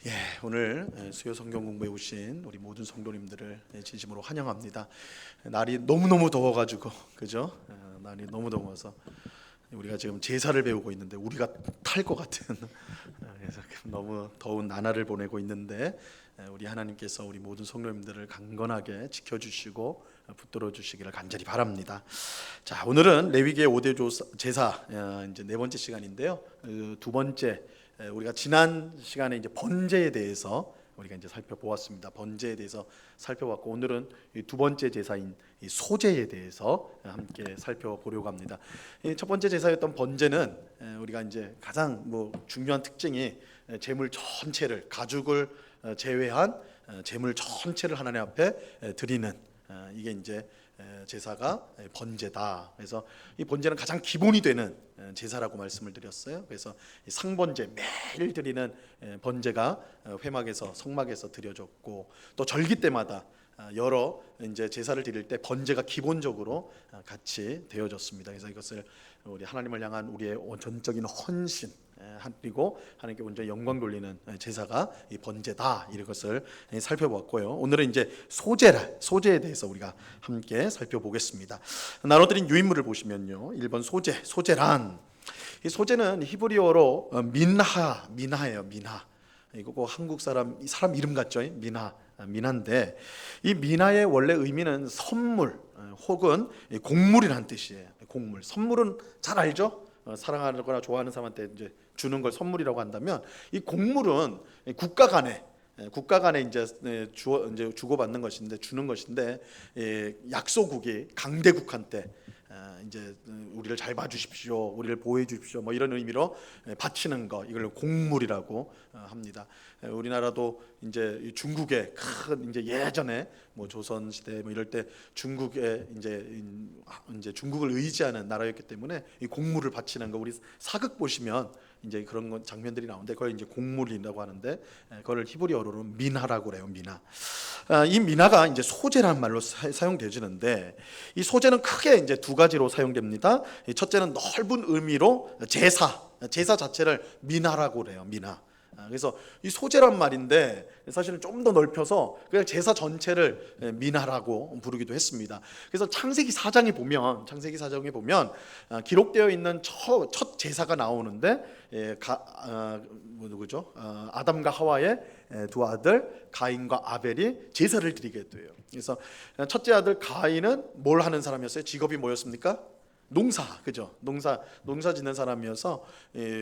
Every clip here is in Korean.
예, 오늘 수요 성경 공부에 오신 우리 모든 성도님들을 진심으로 환영합니다. 날이 너무너무 더워가지고 그죠? 날이 너무 더워서 우리가 지금 제사를 배우고 있는데 우리가 탈 것 같은 그래서 너무 더운 나날을 보내고 있는데 우리 하나님께서 우리 모든 성도님들을 강건하게 지켜주시고 붙들어 주시기를 간절히 바랍니다. 자, 오늘은 레위기의 5대 제사 이제 네 번째 시간인데요. 두 번째 우리가 지난 시간에 이제 번제에 대해서 우리가 이제 살펴보았습니다. 번제에 대해서 살펴봤고 오늘은 두 번째 제사인 소제에 대해서 함께 살펴보려고 합니다. 첫 번째 제사였던 번제는 우리가 이제 가장 중요한 특징이 제물 전체를 가죽을 제외한 제물 전체를 하나님 앞에 드리는 이게 이제 제사가 번제다. 그래서 이 번제는 가장 기본이 되는 제사라고 말씀을 드렸어요. 그래서 상번제 매일 드리는 번제가 회막에서 성막에서 드려졌고 또 절기 때마다 여러 이제 제사를 드릴 때 번제가 기본적으로 같이 되어졌습니다. 그래서 이것을 우리 하나님을 향한 우리의 전적인 헌신 그리고 하나님께 먼저 영광 돌리는 제사가 이 번제다 이것을 살펴보았고요. 오늘은 이제 소제에 대해서 우리가 함께 살펴보겠습니다. 나눠드린 유인물을 보시면요, 1번 소제란 이 소제는 히브리어로 민하예요. 민하. 이거 한국 사람 이름 같죠? 민하인데 이 민하의 원래 의미는 선물 혹은 곡물이라는 뜻이에요. 곡물. 선물은 잘 알죠? 사랑하거나 좋아하는 사람한테 이제 주는 걸 선물이라고 한다면 이 곡물은 국가 간에 이제 주고받는 것인데 주는 것인데 약소국이 강대국한테 이제 우리를 잘 봐주십시오, 우리를 보호해 주십시오, 이런 의미로 바치는 거 이걸 곡물이라고 합니다. 우리나라도 이제 중국에 큰 이제 예전에 조선 시대 이럴 때 중국에 이제 중국을 의지하는 나라였기 때문에 이 곡물을 바치는 거 우리 사극 보시면 이제 그런 장면들이 나오는데 그걸 이제 곡물이라고 하는데 그걸 히브리어로는 민하라고 그래요. 민하. 이 민하가 이제 소제라는 말로 사용되지는데 이 소제는 크게 이제 두 가지로 사용됩니다. 첫째는 넓은 의미로 제사 자체를 민하라고 그래요. 민하. 그래서 이 소제란 말인데 사실은 좀 더 넓혀서 그냥 제사 전체를 민하라고 부르기도 했습니다. 그래서 창세기 4장에 보면 기록되어 있는 첫 제사가 나오는데 누구죠? 아담과 하와의 두 아들 가인과 아벨이 제사를 드리게 돼요. 그래서 첫째 아들 가인은 뭘 하는 사람이었어요? 직업이 뭐였습니까? 그죠? 농사 짓는 사람이어서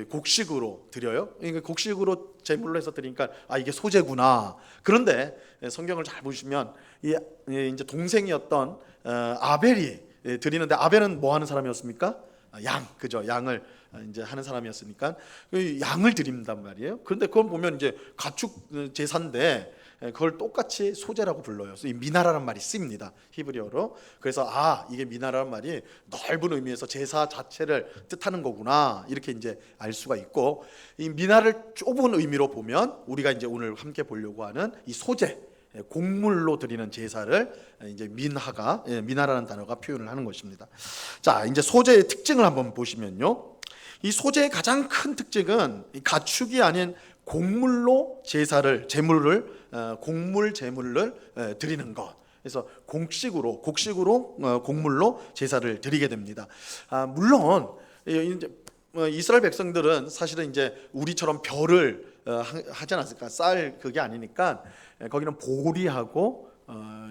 곡식으로 드려요. 곡식으로 제물로 해서 드리니까 이게 소제구나. 그런데 성경을 잘 보시면 이제 동생이었던 아벨이 드리는데 아벨은 뭐 하는 사람이었습니까? 그죠? 양을 이제 하는 사람이었으니까 양을 드린단 말이에요. 그런데 그걸 보면 이제 가축 제사인데 그걸 똑같이 소제라고 불러요. 이 미나라는 말이 쓰입니다, 히브리어로. 그래서 이게 미나라는 말이 넓은 의미에서 제사 자체를 뜻하는 거구나 이렇게 이제 알 수가 있고, 이 미나를 좁은 의미로 보면 우리가 이제 오늘 함께 보려고 하는 이 소제 곡물로 드리는 제사를 이제 미나라는 단어가 표현을 하는 것입니다. 자, 이제 소제의 특징을 한번 보시면요, 이 소제의 가장 큰 특징은 가축이 아닌 곡물로 곡물 제물을 드리는 것. 그래서 곡식으로 곡물로 제사를 드리게 됩니다. 물론 이제 이스라엘 백성들은 사실은 이제 우리처럼 별을 하지 않았을까? 쌀 그게 아니니까 거기는 보리하고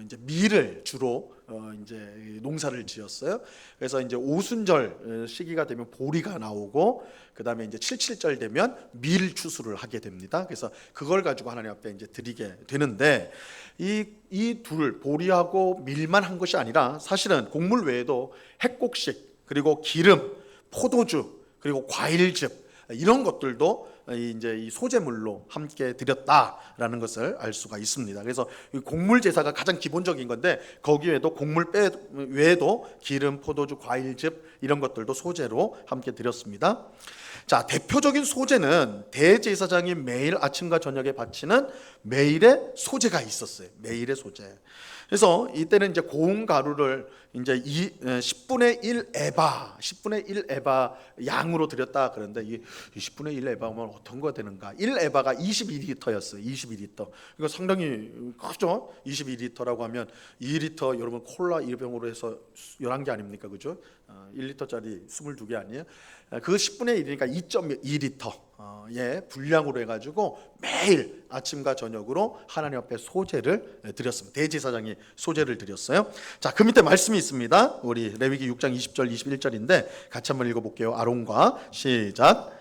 이제 밀을 주로 이제 농사를 지었어요. 그래서 이제 오순절 시기가 되면 보리가 나오고 그다음에 이제 칠칠절 되면 밀 추수를 하게 됩니다. 그래서 그걸 가지고 하나님 앞에 이제 드리게 되는데 이 보리하고 밀만 한 것이 아니라 사실은 곡물 외에도 핵곡식 그리고 기름, 포도주 그리고 과일즙 이런 것들도 이제 이 소제물로 함께 드렸다라는 것을 알 수가 있습니다. 그래서 곡물 제사가 가장 기본적인 건데 거기에도 곡물 외에도 기름, 포도주, 과일즙 이런 것들도 소제로 함께 드렸습니다. 자, 대표적인 소제는 대제사장이 매일 아침과 저녁에 바치는 매일의 소제가 있었어요. 매일의 소제. 그래서 이때는 이제 고운 가루를 이제 10분의 1 에바, 10분의 1 에바 양으로 드렸다. 그런데 이 10분의 1 에바면 어떤 거 되는가? 1 에바가 22리터였어요. 22리터. 이거 상당히 크죠? 22리터라고 하면 2리터 여러분 콜라 1병으로 해서 11개 아닙니까? 그죠? 1리터짜리 22개 아니에요? 그 10분의 1이니까 2.2리터 예, 분량으로 해가지고 매일 아침과 저녁으로 하나님 앞에 소제를 드렸습니다. 대제사장이 소제를 드렸어요. 자, 그 밑에 말씀이 있습니다. 우리 레위기 6장 20절 21절인데 같이 한번 읽어볼게요. 아론과 시작.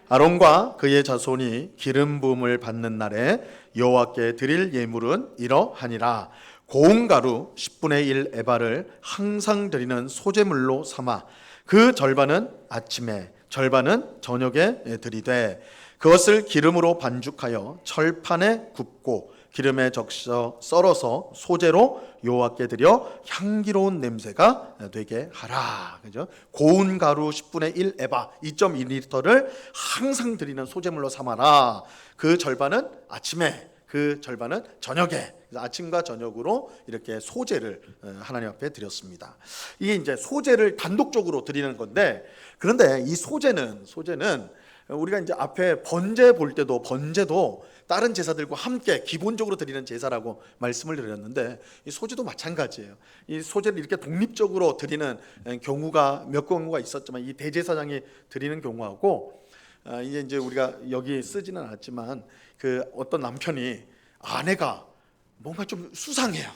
아론과 그의 자손이 기름 부음을 받는 날에 여호와께 드릴 예물은 이러하니라. 고운 가루 10분의 1 에바를 항상 드리는 소제물로 삼아 그 절반은 아침에 절반은 저녁에 드리되 그것을 기름으로 반죽하여 철판에 굽고 기름에 적셔 썰어서 소제로 여호와께 드려 향기로운 냄새가 되게 하라. 그죠? 고운 가루 10분의 1 에바 2.2리터를 항상 드리는 소제물로 삼아라. 그 절반은 아침에 그 절반은 저녁에. 아침과 저녁으로 이렇게 소제를 하나님 앞에 드렸습니다. 이게 이제 소제를 단독적으로 드리는 건데, 그런데 이 소제는 우리가 이제 앞에 번제 볼 때도 번제도 다른 제사들과 함께 기본적으로 드리는 제사라고 말씀을 드렸는데, 이 소제도 마찬가지예요. 이 소제를 이렇게 독립적으로 드리는 경우가 몇 경우가 있었지만, 이 대제사장이 드리는 경우하고 이게 이제 우리가 여기 쓰지는 않았지만 그 어떤 남편이 아내가 뭔가 좀 수상해요.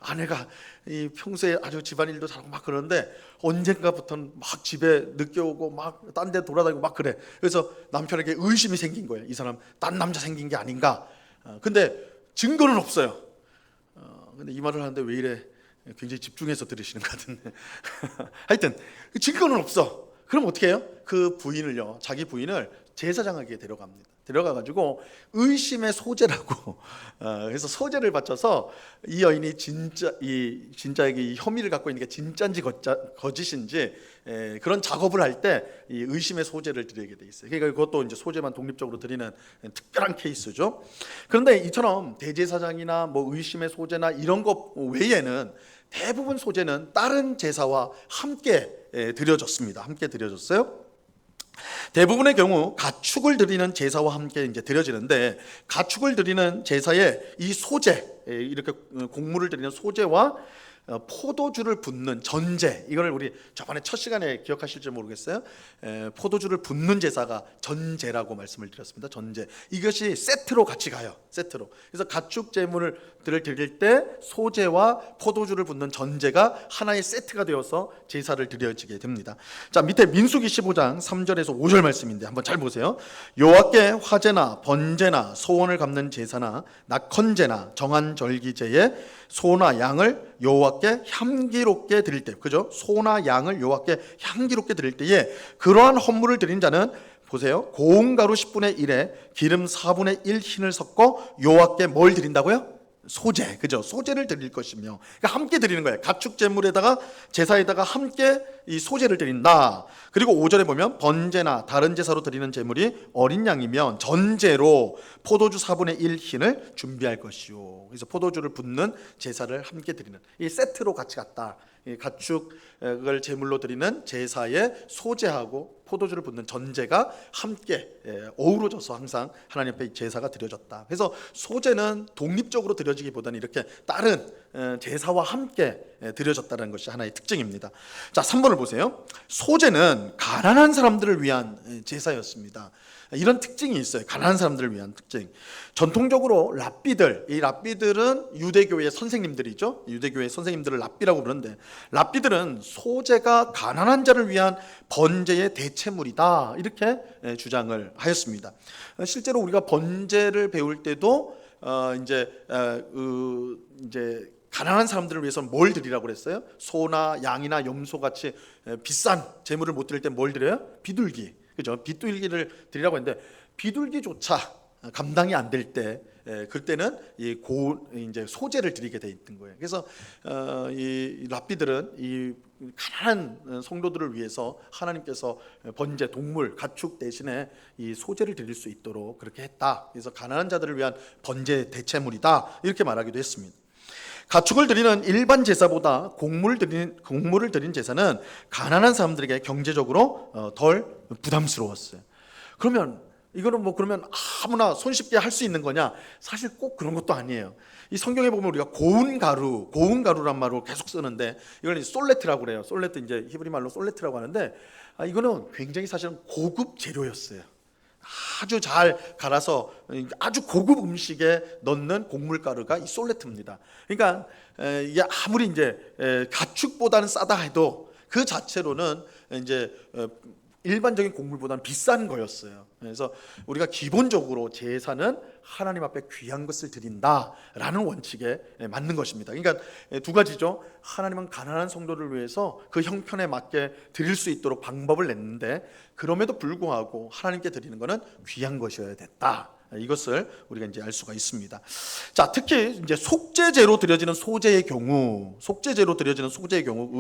아내가 이 평소에 아주 집안일도 잘하고 막 그러는데 언젠가부터는 막 집에 늦게 오고 막 딴 데 돌아다니고 막 그래. 그래서 남편에게 의심이 생긴 거예요. 이 사람 딴 남자 생긴 게 아닌가. 근데 증거는 없어요. 근데 이 말을 하는데 왜 이래 굉장히 집중해서 들으시는 것 같은데 하여튼 증거는 없어. 그럼 어떻게 해요? 그 부인을요, 자기 부인을 제사장에게 데려갑니다. 데려가가지고 의심의 소제라고 그래서 소제를 바쳐서 이 여인이 진짜에게 이 혐의를 갖고 있는 게 진짜인지 거짓인지 그런 작업을 할 때 이 의심의 소제를 드리게 돼 있어요. 그러니까 그것도 이제 소제만 독립적으로 드리는 특별한 케이스죠. 그런데 이처럼 대제사장이나 뭐 의심의 소제나 이런 것 외에는 대부분 소제는 다른 제사와 함께 드려졌습니다. 함께 드려졌어요. 대부분의 경우 가축을 드리는 제사와 함께 이제 드려지는데, 가축을 드리는 제사에 이 소제, 이렇게 곡물을 드리는 소제와 포도주를 붓는 전제, 이걸 우리 저번에 첫 시간에 기억하실지 모르겠어요. 포도주를 붓는 제사가 전제라고 말씀을 드렸습니다. 전제, 이것이 세트로 같이 가요. 세트로. 그래서 가축 제물을 드릴 때 소제와 포도주를 붓는 전제가 하나의 세트가 되어서 제사를 드려지게 됩니다. 자, 밑에 민수기 15장 3절에서 5절 말씀인데 한번 잘 보세요. 여호와께 화제나 번제나 소원을 갚는 제사나 낙헌제나 정한 절기제에 소나 양을 여호와께 향기롭게 드릴 때, 그죠? 소나 양을 여호와께 향기롭게 드릴 때에 그러한 헌물을 드린 자는 보세요. 고운 가루 10분의 1에 기름 4분의 1 흰을 섞어 여호와께 뭘 드린다고요? 소제, 그죠? 소제를 드릴 것이며, 그러니까 함께 드리는 거예요. 가축 제물에다가 제사에다가 함께 이 소제를 드린다. 그리고 5절에 보면 번제나 다른 제사로 드리는 제물이 어린 양이면 전제로 포도주 4분의 1 흰을 준비할 것이요. 그래서 포도주를 붓는 제사를 함께 드리는, 이 세트로 같이 갔다. 가축을 제물로 드리는 제사에 소제하고 포도주를 붓는 전제가 함께 어우러져서 항상 하나님 앞에 제사가 드려졌다. 그래서 소제는 독립적으로 드려지기보다는 이렇게 다른 제사와 함께 드려졌다는 것이 하나의 특징입니다. 자, 3번을 보세요. 소제는 가난한 사람들을 위한 제사였습니다. 이런 특징이 있어요. 가난한 사람들을 위한 특징. 전통적으로 랍비들, 이 랍비들은 유대교의 선생님들이죠. 유대교의 선생님들을 랍비라고 부르는데, 랍비들은 소제가 가난한 자를 위한 번제의 대체물이다, 이렇게 주장을 하였습니다. 실제로 우리가 번제를 배울 때도 이제 가난한 사람들을 위해서는 뭘 드리라고 그랬어요? 소나 양이나 염소 같이 비싼 제물을 못 드릴 때 뭘 드려요? 비둘기. 그죠? 비둘기를 드리라고 했는데 비둘기조차 감당이 안 될 때, 그때는 이제 소제를 드리게 돼 있는 거예요. 그래서 이 랍비들은 이 가난한 성도들을 위해서 하나님께서 번제, 동물, 가축 대신에 이 소제를 드릴 수 있도록 그렇게 했다. 그래서 가난한 자들을 위한 번제 대체물이다, 이렇게 말하기도 했습니다. 가축을 드리는 일반 제사보다 곡물을 드리는 제사는 가난한 사람들에게 경제적으로 덜 부담스러웠어요. 그러면 이거는 그러면 아무나 손쉽게 할 수 있는 거냐? 사실 꼭 그런 것도 아니에요. 이 성경에 보면 우리가 고운 가루란 말로 계속 쓰는데 이걸 솔레트라고 그래요. 솔레트, 이제 히브리 말로 솔레트라고 하는데 이거는 굉장히 사실은 고급 재료였어요. 아주 잘 갈아서 아주 고급 음식에 넣는 곡물가루가 이 솔레트입니다. 그러니까 이게 아무리 이제 가축보다는 싸다 해도 그 자체로는 이제 일반적인 곡물보다는 비싼 거였어요. 그래서 우리가 기본적으로 제사는 하나님 앞에 귀한 것을 드린다라는 원칙에 맞는 것입니다. 그러니까 두 가지죠. 하나님은 가난한 성도를 위해서 그 형편에 맞게 드릴 수 있도록 방법을 냈는데, 그럼에도 불구하고 하나님께 드리는 것은 귀한 것이어야 됐다. 이것을 우리가 이제 알 수가 있습니다. 자, 특히 이제 속죄제로 드려지는 소제의 경우,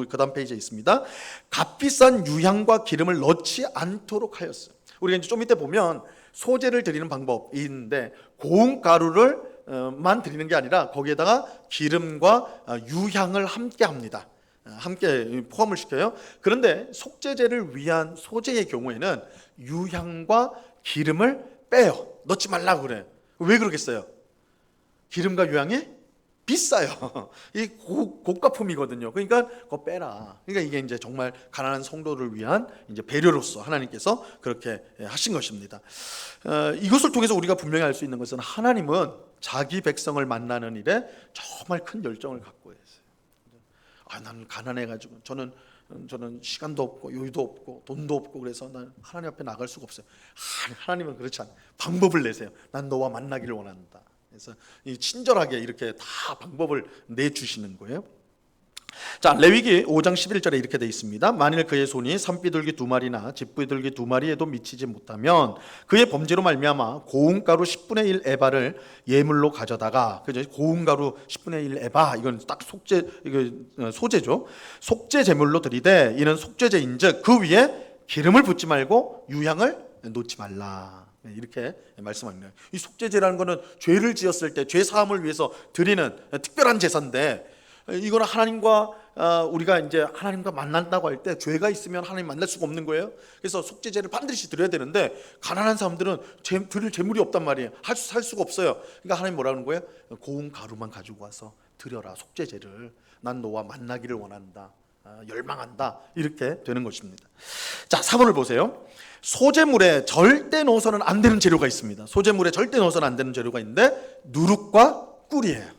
그다음 페이지에 있습니다. 값비싼 유향과 기름을 넣지 않도록 하였어요. 우리가 이제 좀 이따 보면 소제를 드리는 방법이 있는데, 고운 가루를 만 드리는 게 아니라 거기에다가 기름과 유향을 함께 합니다. 함께 포함을 시켜요. 그런데 속죄제를 위한 소제의 경우에는 유향과 기름을 빼요. 넣지 말라고 그래. 왜 그러겠어요? 기름과 유향이 비싸요. 이 고가품이거든요. 그러니까 그거 빼라. 그러니까 이게 이제 정말 가난한 성도를 위한 이제 배려로서 하나님께서 그렇게 하신 것입니다. 이것을 통해서 우리가 분명히 알 수 있는 것은 하나님은 자기 백성을 만나는 일에 정말 큰 열정을 갖고 있어요. 나는 가난해가지고 저는 시간도 없고 여유도 없고 돈도 없고 그래서 난 하나님 앞에 나갈 수가 없어요. 하나님은 그렇지 않아요. 방법을 내세요. 난 너와 만나기를 원한다. 그래서 친절하게 이렇게 다 방법을 내주시는 거예요. 자, 레위기 5장 11절에 이렇게 되어 있습니다. 만일 그의 손이 산비둘기 2마리나 집비둘기 2마리에도 미치지 못하면 그의 범죄로 말미암아 고운 가루 10분의 1 에바를 예물로 가져다가, 그죠? 고운 가루 10분의 1 에바, 이건 딱 소제죠. 속죄 제물로 드리되 이는 속죄제인즉 그 위에 기름을 붓지 말고 유향을 놓지 말라. 이렇게 말씀합니다. 이 속죄제라는 것은 죄를 지었을 때 죄 사함을 위해서 드리는 특별한 제사인데, 이거는 하나님과 우리가 이제 하나님과 만난다고 할 때 죄가 있으면 하나님 만날 수가 없는 거예요. 그래서 속죄제를 반드시 드려야 되는데 가난한 사람들은 드릴 재물이 없단 말이에요. 살 수가 없어요. 그러니까 하나님 뭐라는 거예요? 고운 가루만 가지고 와서 드려라, 속죄제를. 난 너와 만나기를 원한다, 열망한다, 이렇게 되는 것입니다. 자, 4번을 보세요. 소제물에 절대 넣어서는 안 되는 재료가 있습니다. 소제물에 절대 넣어서는 안 되는 재료가 있는데 누룩과 꿀이에요.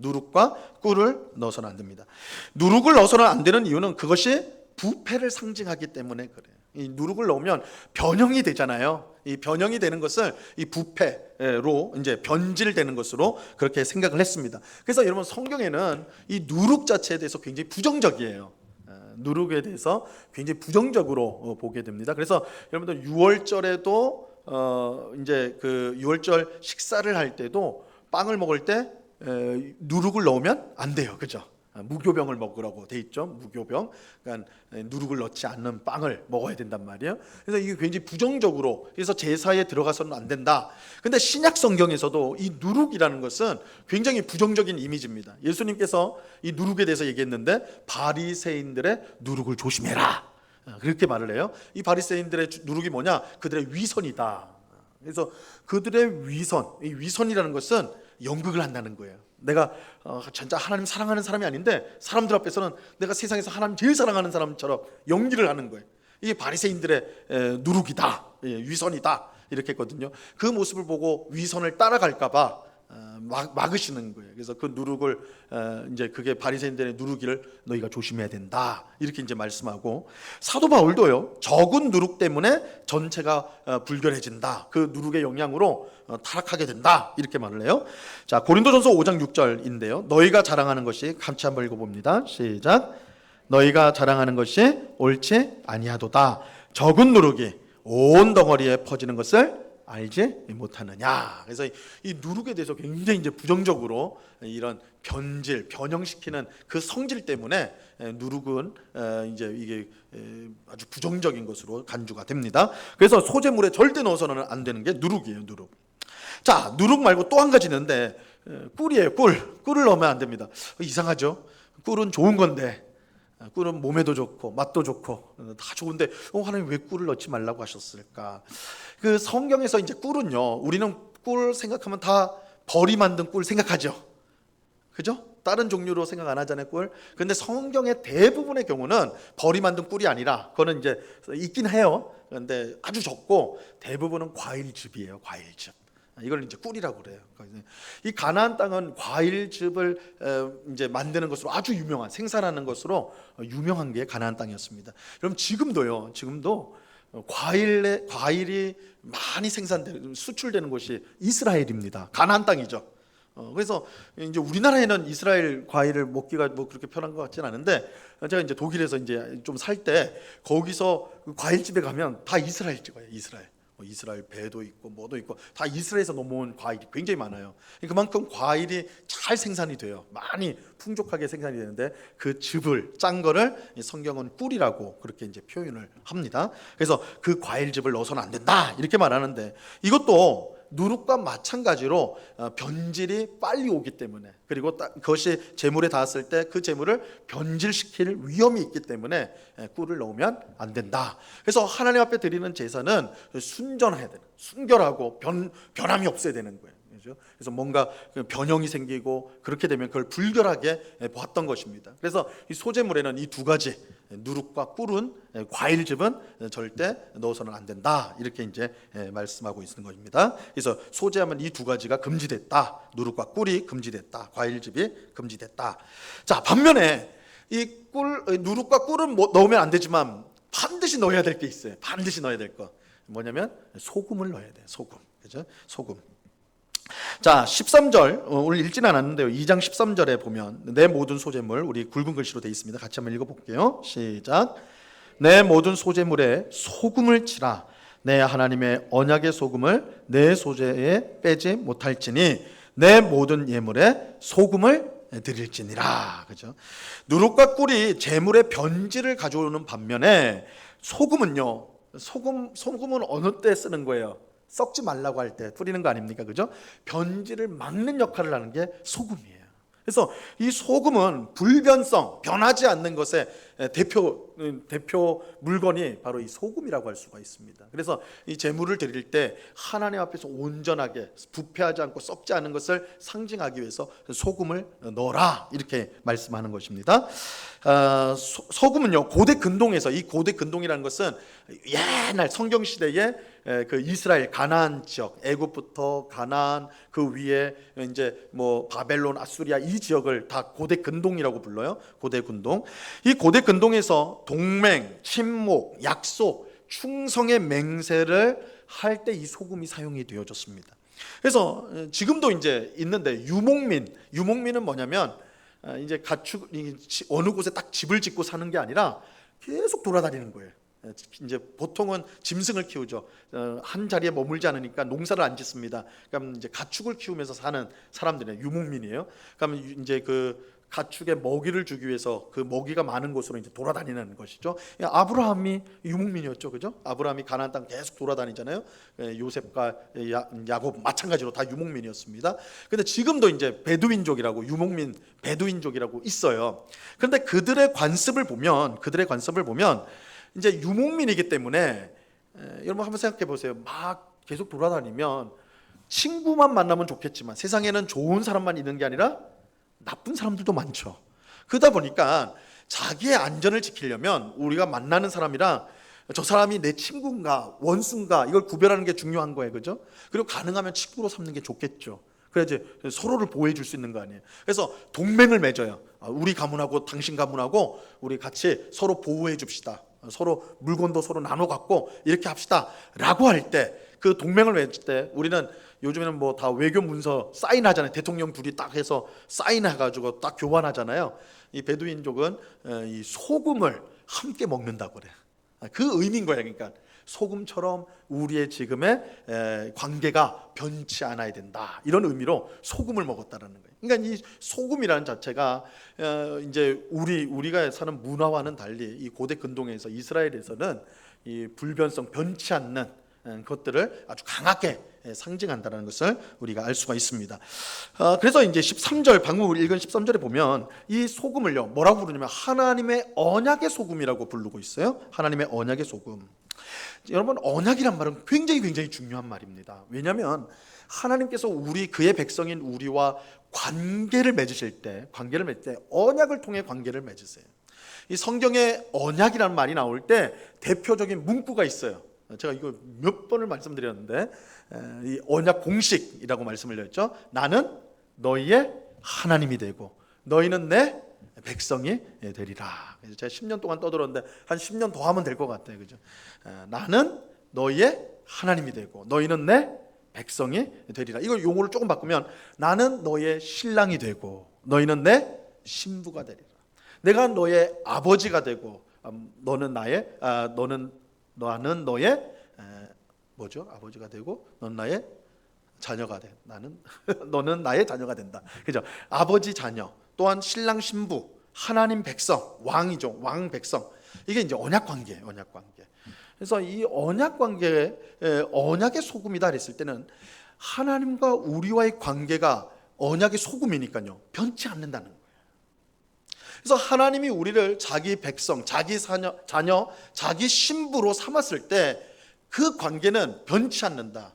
누룩과 꿀을 넣어서는 안 됩니다. 누룩을 넣어서는 안 되는 이유는 그것이 부패를 상징하기 때문에 그래요. 이 누룩을 넣으면 변형이 되잖아요. 이 변형이 되는 것을 이 부패로 이제 변질되는 것으로 그렇게 생각을 했습니다. 그래서 여러분, 성경에는 이 누룩 자체에 대해서 굉장히 부정적이에요. 누룩에 대해서 굉장히 부정적으로 보게 됩니다. 그래서 여러분들 6월절에도 이제 그 6월절 식사를 할 때도 빵을 먹을 때 누룩을 넣으면 안 돼요. 그죠? 무교병을 먹으라고 돼 있죠. 무교병. 그러니까 누룩을 넣지 않는 빵을 먹어야 된단 말이에요. 그래서 이게 굉장히 부정적으로, 그래서 제사에 들어가서는 안 된다. 근데 신약 성경에서도 이 누룩이라는 것은 굉장히 부정적인 이미지입니다. 예수님께서 이 누룩에 대해서 얘기했는데 바리새인들의 누룩을 조심해라, 그렇게 말을 해요. 이 바리새인들의 누룩이 뭐냐? 그들의 위선이다. 그래서 그들의 위선, 이 위선이라는 것은 연극을 한다는 거예요. 내가 진짜 하나님 사랑하는 사람이 아닌데 사람들 앞에서는 내가 세상에서 하나님 제일 사랑하는 사람처럼 연기를 하는 거예요. 이게 바리새인들의 누룩이다, 위선이다, 이렇게 했거든요. 그 모습을 보고 위선을 따라갈까봐 막으시는 거예요. 그래서 그 누룩을 이제 그게 바리새인들의 누룩이를 너희가 조심해야 된다, 이렇게 이제 말씀하고, 사도 바울도요, 적은 누룩 때문에 전체가 불결해진다, 그 누룩의 영향으로 타락하게 된다, 이렇게 말을 해요. 자, 고린도전서 5장 6절인데요. 너희가 자랑하는 것이, 같이 한번 읽어봅니다. 시작. 너희가 자랑하는 것이 옳지 아니하도다. 적은 누룩이 온 덩어리에 퍼지는 것을 알지 못하느냐. 그래서 이 누룩에 대해서 굉장히 이제 부정적으로 이런 변형시키는 그 성질 때문에 누룩은 이제 이게 아주 부정적인 것으로 간주가 됩니다. 그래서 소제물에 절대 넣어서는 안 되는 게 누룩이에요. 누룩. 자, 누룩 말고 또 한 가지 있는데 꿀이에요. 꿀을 넣으면 안 됩니다. 이상하죠? 꿀은 좋은 건데, 꿀은 몸에도 좋고 맛도 좋고 다 좋은데 하나님 왜 꿀을 넣지 말라고 하셨을까? 그 성경에서 이제 꿀은요, 우리는 꿀 생각하면 다 벌이 만든 꿀 생각하죠. 그죠? 다른 종류로 생각 안 하잖아요, 꿀. 근데 성경의 대부분의 경우는 벌이 만든 꿀이 아니라, 그거는 이제 있긴 해요. 그런데 아주 적고 대부분은 과일즙이에요, 과일즙. 이걸 이제 꿀이라고 그래요. 이 가나안 땅은 과일즙을 이제 만드는 것으로 아주 유명한, 생산하는 것으로 유명한 게 가나안 땅이었습니다. 그럼 지금도 과일이 많이 생산되는, 수출되는 곳이 이스라엘입니다. 가나안 땅이죠. 그래서 이제 우리나라에는 이스라엘 과일을 먹기가 뭐 그렇게 편한 것 같지는 않은데, 제가 이제 독일에서 이제 좀 살 때 거기서 그 과일집에 가면 다 이스라엘 찍어요. 이스라엘 배도 있고 뭐도 있고 다 이스라엘에서 넘어온 과일이 굉장히 많아요. 그만큼 과일이 잘 생산이 돼요. 많이 풍족하게 생산이 되는데 그 즙을 짠 거를 성경은 꿀이라고 그렇게 이제 표현을 합니다. 그래서 그 과일즙을 넣어서는 안 된다 이렇게 말하는데, 이것도 누룩과 마찬가지로 변질이 빨리 오기 때문에, 그리고 그것이 제물에 닿았을 때 그 제물을 변질시킬 위험이 있기 때문에 꿀을 넣으면 안 된다. 그래서 하나님 앞에 드리는 제사는 순전해야 되는, 순결하고 변함이 없어야 되는 거예요. 그래서 뭔가 변형이 생기고 그렇게 되면 그걸 불결하게 보았던 것입니다. 그래서 이 소제물에는 이 두 가지, 누룩과 꿀은, 과일즙은 절대 넣어서는 안 된다 이렇게 이제 말씀하고 있는 것입니다. 그래서 소제하면 이 두 가지가 금지됐다. 누룩과 꿀이 금지됐다. 과일즙이 금지됐다. 자, 반면에 이 누룩과 꿀은 넣으면 안 되지만 반드시 넣어야 될 게 있어요. 반드시 넣어야 될 거 뭐냐면 소금을 넣어야 돼요. 그죠? 소금. 자, 13절 오늘 읽지는 않았는데요. 2장 13절에 보면 내 모든 소재물, 우리 굵은 글씨로 되어 있습니다. 같이 한번 읽어볼게요. 시작. 내 모든 소재물에 소금을 치라. 내 하나님의 언약의 소금을 내 소재에 빼지 못할지니 내 모든 예물에 소금을 드릴지니라. 그죠? 누룩과 꿀이 제물의 변질을 가져오는 반면에 소금은요, 소금은 어느 때 쓰는 거예요? 썩지 말라고 할 때 뿌리는 거 아닙니까? 그죠? 변질을 막는 역할을 하는 게 소금이에요. 그래서 이 소금은 불변성, 변하지 않는 것의 대표 물건이 바로 이 소금이라고 할 수가 있습니다. 그래서 이 제물을 드릴 때 하나님 앞에서 온전하게 부패하지 않고 썩지 않은 것을 상징하기 위해서 소금을 넣어라 이렇게 말씀하는 것입니다. 소금은요, 고대 근동에서, 이 고대 근동이라는 것은 옛날 성경 시대에 그 이스라엘 가나안 지역, 애굽부터 가나안, 그 위에 이제 뭐 바벨론, 아수리아, 이 지역을 다 고대 근동이라고 불러요. 고대 근동. 이 고대 근동에서 동맹, 친목, 약속, 충성의 맹세를 할 때 이 소금이 사용이 되어졌습니다. 그래서 지금도 이제 있는데, 유목민은 뭐냐면 이제 가축 어느 곳에 딱 집을 짓고 사는 게 아니라 계속 돌아다니는 거예요. 이제 보통은 짐승을 키우죠. 한 자리에 머물지 않으니까 농사를 안 짓습니다. 그럼 이제 가축을 키우면서 사는 사람들이 유목민이에요. 그럼 이제 그 가축에 먹이를 주기 위해서 그 먹이가 많은 곳으로 이제 돌아다니는 것이죠. 아브라함이 유목민이었죠, 그죠? 아브라함이 가나안 땅 계속 돌아다니잖아요. 요셉과 야곱 마찬가지로 다 유목민이었습니다. 근데 지금도 이제 베두인족이라고, 유목민 베두인족이라고 있어요. 그런데 그들의 관습을 보면 이제 유목민이기 때문에 여러분 한번 생각해 보세요. 막 계속 돌아다니면 친구만 만나면 좋겠지만 세상에는 좋은 사람만 있는 게 아니라 나쁜 사람들도 많죠. 그러다 보니까 자기의 안전을 지키려면 우리가 만나는 사람이랑 저 사람이 내 친구인가 원수인가 이걸 구별하는 게 중요한 거예요. 그죠? 그리고 가능하면 친구로 삼는 게 좋겠죠. 그래야지 서로를 보호해 줄 수 있는 거 아니에요. 그래서 동맹을 맺어요. 우리 가문하고 당신 가문하고 우리 같이 서로 보호해 줍시다. 서로 물건도 서로 나눠 갖고 이렇게 합시다 라고 할 때, 그 동맹을 맺을 때 우리는 요즘에는 뭐 다 외교 문서 사인하잖아요. 대통령 둘이 딱 해서 사인해가지고 딱 교환하잖아요. 이 베두인족은 이 소금을 함께 먹는다고 그래요. 그 의미인 거예요. 그러니까 소금처럼 우리의 지금의 관계가 변치 않아야 된다, 이런 의미로 소금을 먹었다라는 거예요. 그러니까 이 소금이라는 자체가 이제 우리가 사는 문화와는 달리 이 고대 근동에서, 이스라엘에서는 이 불변성, 변치 않는 것들을 아주 강하게 상징한다는 것을 우리가 알 수가 있습니다. 그래서 이제 13절 방금 우리 읽은 13절에 보면 이 소금을요 뭐라고 부르냐면 하나님의 언약의 소금이라고 부르고 있어요. 하나님의 언약의 소금. 여러분 언약이란 말은 굉장히 중요한 말입니다. 왜냐하면 하나님께서 그의 백성인 우리와 관계를 맺으실 때 언약을 통해 관계를 맺으세요. 이 성경에 언약이라는 말이 나올 때 대표적인 문구가 있어요. 제가 이거 몇 번을 말씀드렸는데 이 언약 공식이라고 말씀을 드렸죠. 나는 너희의 하나님이 되고 너희는 내 백성이 되리라. 그래서 제가 10년 동안 떠들었는데 한 10년 더 하면 될 것 같아요. 그죠? 나는 너희의 하나님이 되고 너희는 내 백성이 되리라. 이걸 용어를 조금 바꾸면 나는 너의 신랑이 되고 너희는 내 신부가 되리라. 내가 너의 아버지가 되고 너는 나의 나는 너의 아버지가 되고 넌 나의 자녀가 돼. 너는 나의 자녀가 된다. 그죠? 아버지 자녀 또한 신랑 신부 하나님 백성 왕이죠. 왕 백성. 이게 이제 언약 관계예요. 언약 관계. 그래서 이 언약 관계에 언약의 소금이다 그랬을 때는 하나님과 우리와의 관계가 언약의 소금이니까요 변치 않는다는 거예요. 그래서 하나님이 우리를 자기 백성, 자기 자녀, 자기 신부로 삼았을 때 그 관계는 변치 않는다.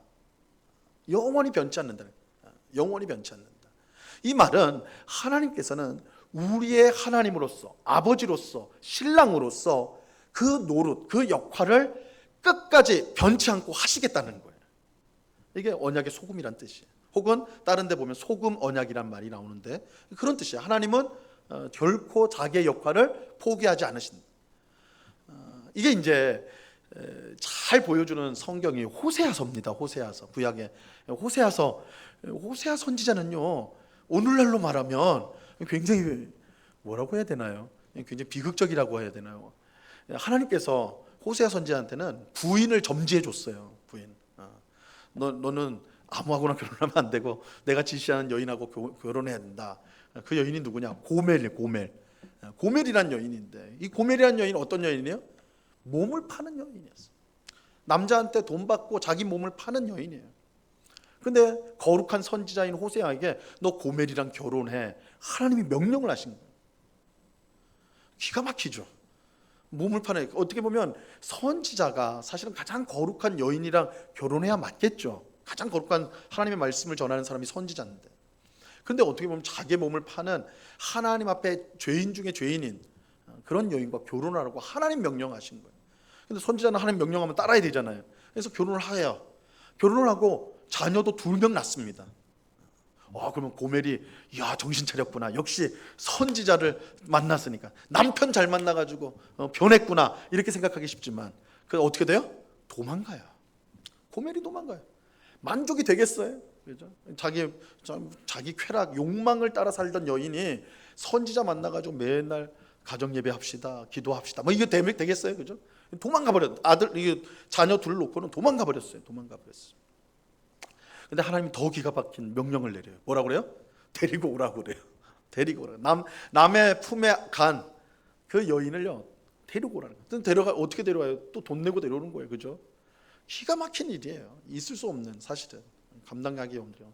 영원히 변치 않는다. 영원히 변치 않는다. 이 말은 하나님께서는 우리의 하나님으로서 아버지로서 신랑으로서 그 노릇, 그 역할을 끝까지 변치 않고 하시겠다는 거예요. 이게 언약의 소금이란 뜻이에요. 혹은 다른 데 보면 소금 언약이란 말이 나오는데 그런 뜻이에요. 하나님은 결코 자기의 역할을 포기하지 않으신다. 이게 이제 잘 보여주는 성경이 호세아서입니다. 호세아서 구약의 호세아 선지자는요 오늘날로 말하면 굉장히 뭐라고 해야 되나요? 굉장히 비극적이라고 해야 되나요? 하나님께서 호세아 선지자한테는 부인을 점지해 줬어요. 부인. 너는 아무하고나 결혼하면 안 되고 내가 지시하는 여인하고 결혼해야 된다. 그 여인이 누구냐? 고멜이란 여인인데 이 고멜이란 여인 어떤 여인이에요? 몸을 파는 여인이었어요. 남자한테 돈 받고 자기 몸을 파는 여인이에요. 근데 거룩한 선지자인 호세아에게 너 고멜이랑 결혼해. 하나님이 명령을 하신 거예요. 기가 막히죠. 몸을 파는 어떻게 보면 선지자가 사실은 가장 거룩한 여인이랑 결혼해야 맞겠죠. 가장 거룩한 하나님의 말씀을 전하는 사람이 선지자인데. 근데 어떻게 보면 자기 몸을 파는 하나님 앞에 죄인 중에 죄인인 그런 여인과 결혼하라고 하나님 명령하신 거예요. 근데 선지자는 하나님 명령하면 따라야 되잖아요. 그래서 결혼을 해요. 결혼을 하고 자녀도 2명 낳습니다. 그러면 고멜이 정신 차렸구나. 역시 선지자를 만났으니까 남편 잘 만나가지고 변했구나 이렇게 생각하기 쉽지만 그 어떻게 돼요? 도망가요. 고멜이 도망가요. 만족이 되겠어요? 그죠? 자기 쾌락, 욕망을 따라 살던 여인이 선지자 만나가지고 맨날 가정 예배합시다, 기도합시다. 이게 되겠어요, 그죠? 도망가 버렸. 자녀 둘 놓고는 도망가 버렸어요. 근데 하나님이 더 기가 막힌 명령을 내려요. 뭐라고 그래요? 데리고 오라고 그래요. 데리고 오라. 남의 품에 간 그 여인을요 데리고 오라는 거예요. 어떻게 데려와요? 또 돈 내고 데려오는 거예요, 그죠? 기가 막힌 일이에요. 있을 수 없는 사실은 감당하기 어려운.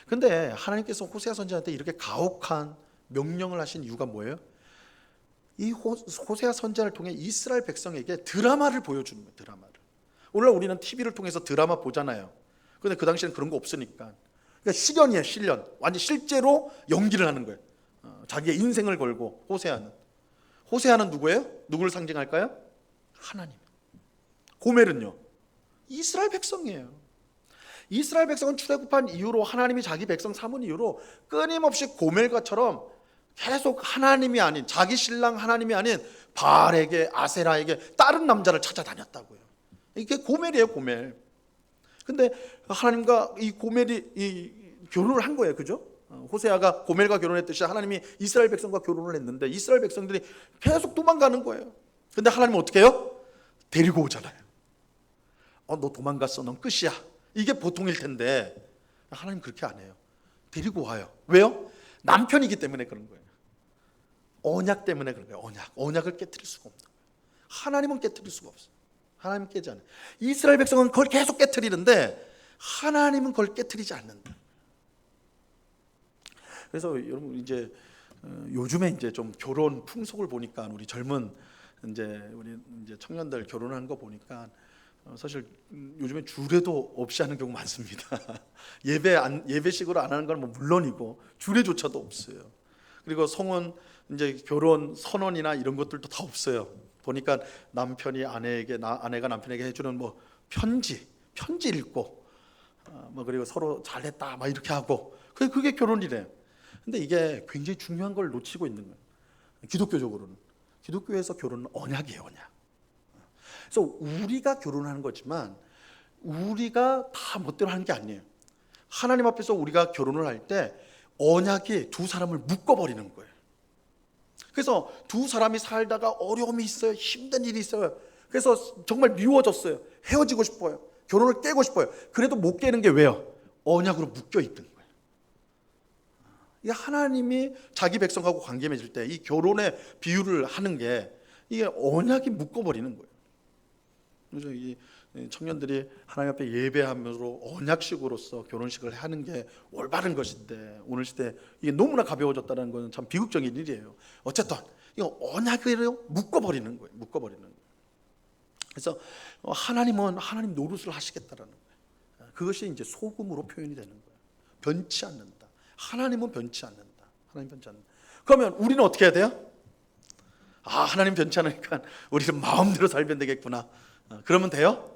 근데 하나님께서 호세아 선지자한테 이렇게 가혹한 명령을 하신 이유가 뭐예요? 이 호세아 선지자를 통해 이스라엘 백성에게 드라마를 보여주는 거예요. 드라마를. 오늘날 우리는 TV를 통해서 드라마 보잖아요. 근데 그 당시에는 그런 거 없으니까. 그러니까 실연이에요. 실연. 완전 실제로 연기를 하는 거예요. 자기의 인생을 걸고 호세아는 누구예요? 누구를 상징할까요? 하나님. 고멜은요? 이스라엘 백성이에요. 이스라엘 백성은 출애굽한 이후로 하나님이 자기 백성 삼은 이후로 끊임없이 고멜과처럼 계속 하나님이 아닌 자기 신랑 하나님이 아닌 바알에게 아세라에게 다른 남자를 찾아다녔다고요. 이게 고멜이에요, 고멜. 근데 하나님과 이 고멜이 결혼을 한 거예요, 그죠? 호세아가 고멜과 결혼했듯이 하나님이 이스라엘 백성과 결혼을 했는데 이스라엘 백성들이 계속 도망가는 거예요. 근데 하나님은 어떻게 해요? 데리고 오잖아요. 너 도망갔어, 넌 끝이야. 이게 보통일 텐데 하나님 그렇게 안 해요. 데리고 와요. 왜요? 남편이기 때문에 그런 거예요. 언약 때문에 그런 거예요. 언약을 깨트릴 수가 없는 거예요. 하나님은 깨트릴 수가 없어요. 하나님 깨지 않아요. 이스라엘 백성은 그걸 계속 깨트리는데 하나님은 그걸 깨트리지 않는다. 그래서 여러분 이제 요즘에 이제 좀 결혼 풍속을 보니까 우리 젊은 우리 청년들 결혼하는 거 보니까 사실 요즘에 주례도 없이 하는 경우 많습니다. 예배식으로 안 하는 건 뭐 물론이고 주례조차도 없어요. 그리고 성혼 이제 결혼 선언이나 이런 것들도 다 없어요. 보니까 남편이 아내에게 아내가 남편에게 해주는 뭐 편지 읽고 뭐 그리고 서로 잘했다 막 이렇게 하고 그게 결혼이래. 근데 이게 굉장히 중요한 걸 놓치고 있는 거예요. 기독교적으로는 기독교에서 결혼은 언약이에요, 언약. 그래서 우리가 결혼하는 거지만 우리가 다 멋대로 하는 게 아니에요. 하나님 앞에서 우리가 결혼을 할 때 언약이 두 사람을 묶어버리는 거예요. 그래서 두 사람이 살다가 어려움이 있어요, 힘든 일이 있어요. 그래서 정말 미워졌어요. 헤어지고 싶어요. 결혼을 깨고 싶어요. 그래도 못 깨는 게 왜요? 언약으로 묶여 있던 거예요. 이 하나님이 자기 백성하고 관계 맺을 때 이 결혼의 비유를 하는 게 이게 언약이 묶어버리는 거예요. 그래서 이 청년들이 하나님 앞에 예배하면서 언약식으로서 결혼식을 하는 게 올바른 것인데 오늘 시대에 이게 너무나 가벼워졌다는 것은 참 비극적인 일이에요. 어쨌든 이거 언약으로 묶어버리는 거예요. 묶어버리는 거예요. 그래서 하나님은 하나님 노릇을 하시겠다라는 거예요. 그것이 이제 소금으로 표현이 되는 거예요. 변치 않는다. 하나님은 변치 않는다. 하나님 변치 않는다. 그러면 우리는 어떻게 해야 돼요? 하나님 변치 않으니까 우리는 마음대로 살면 되겠구나. 그러면 돼요?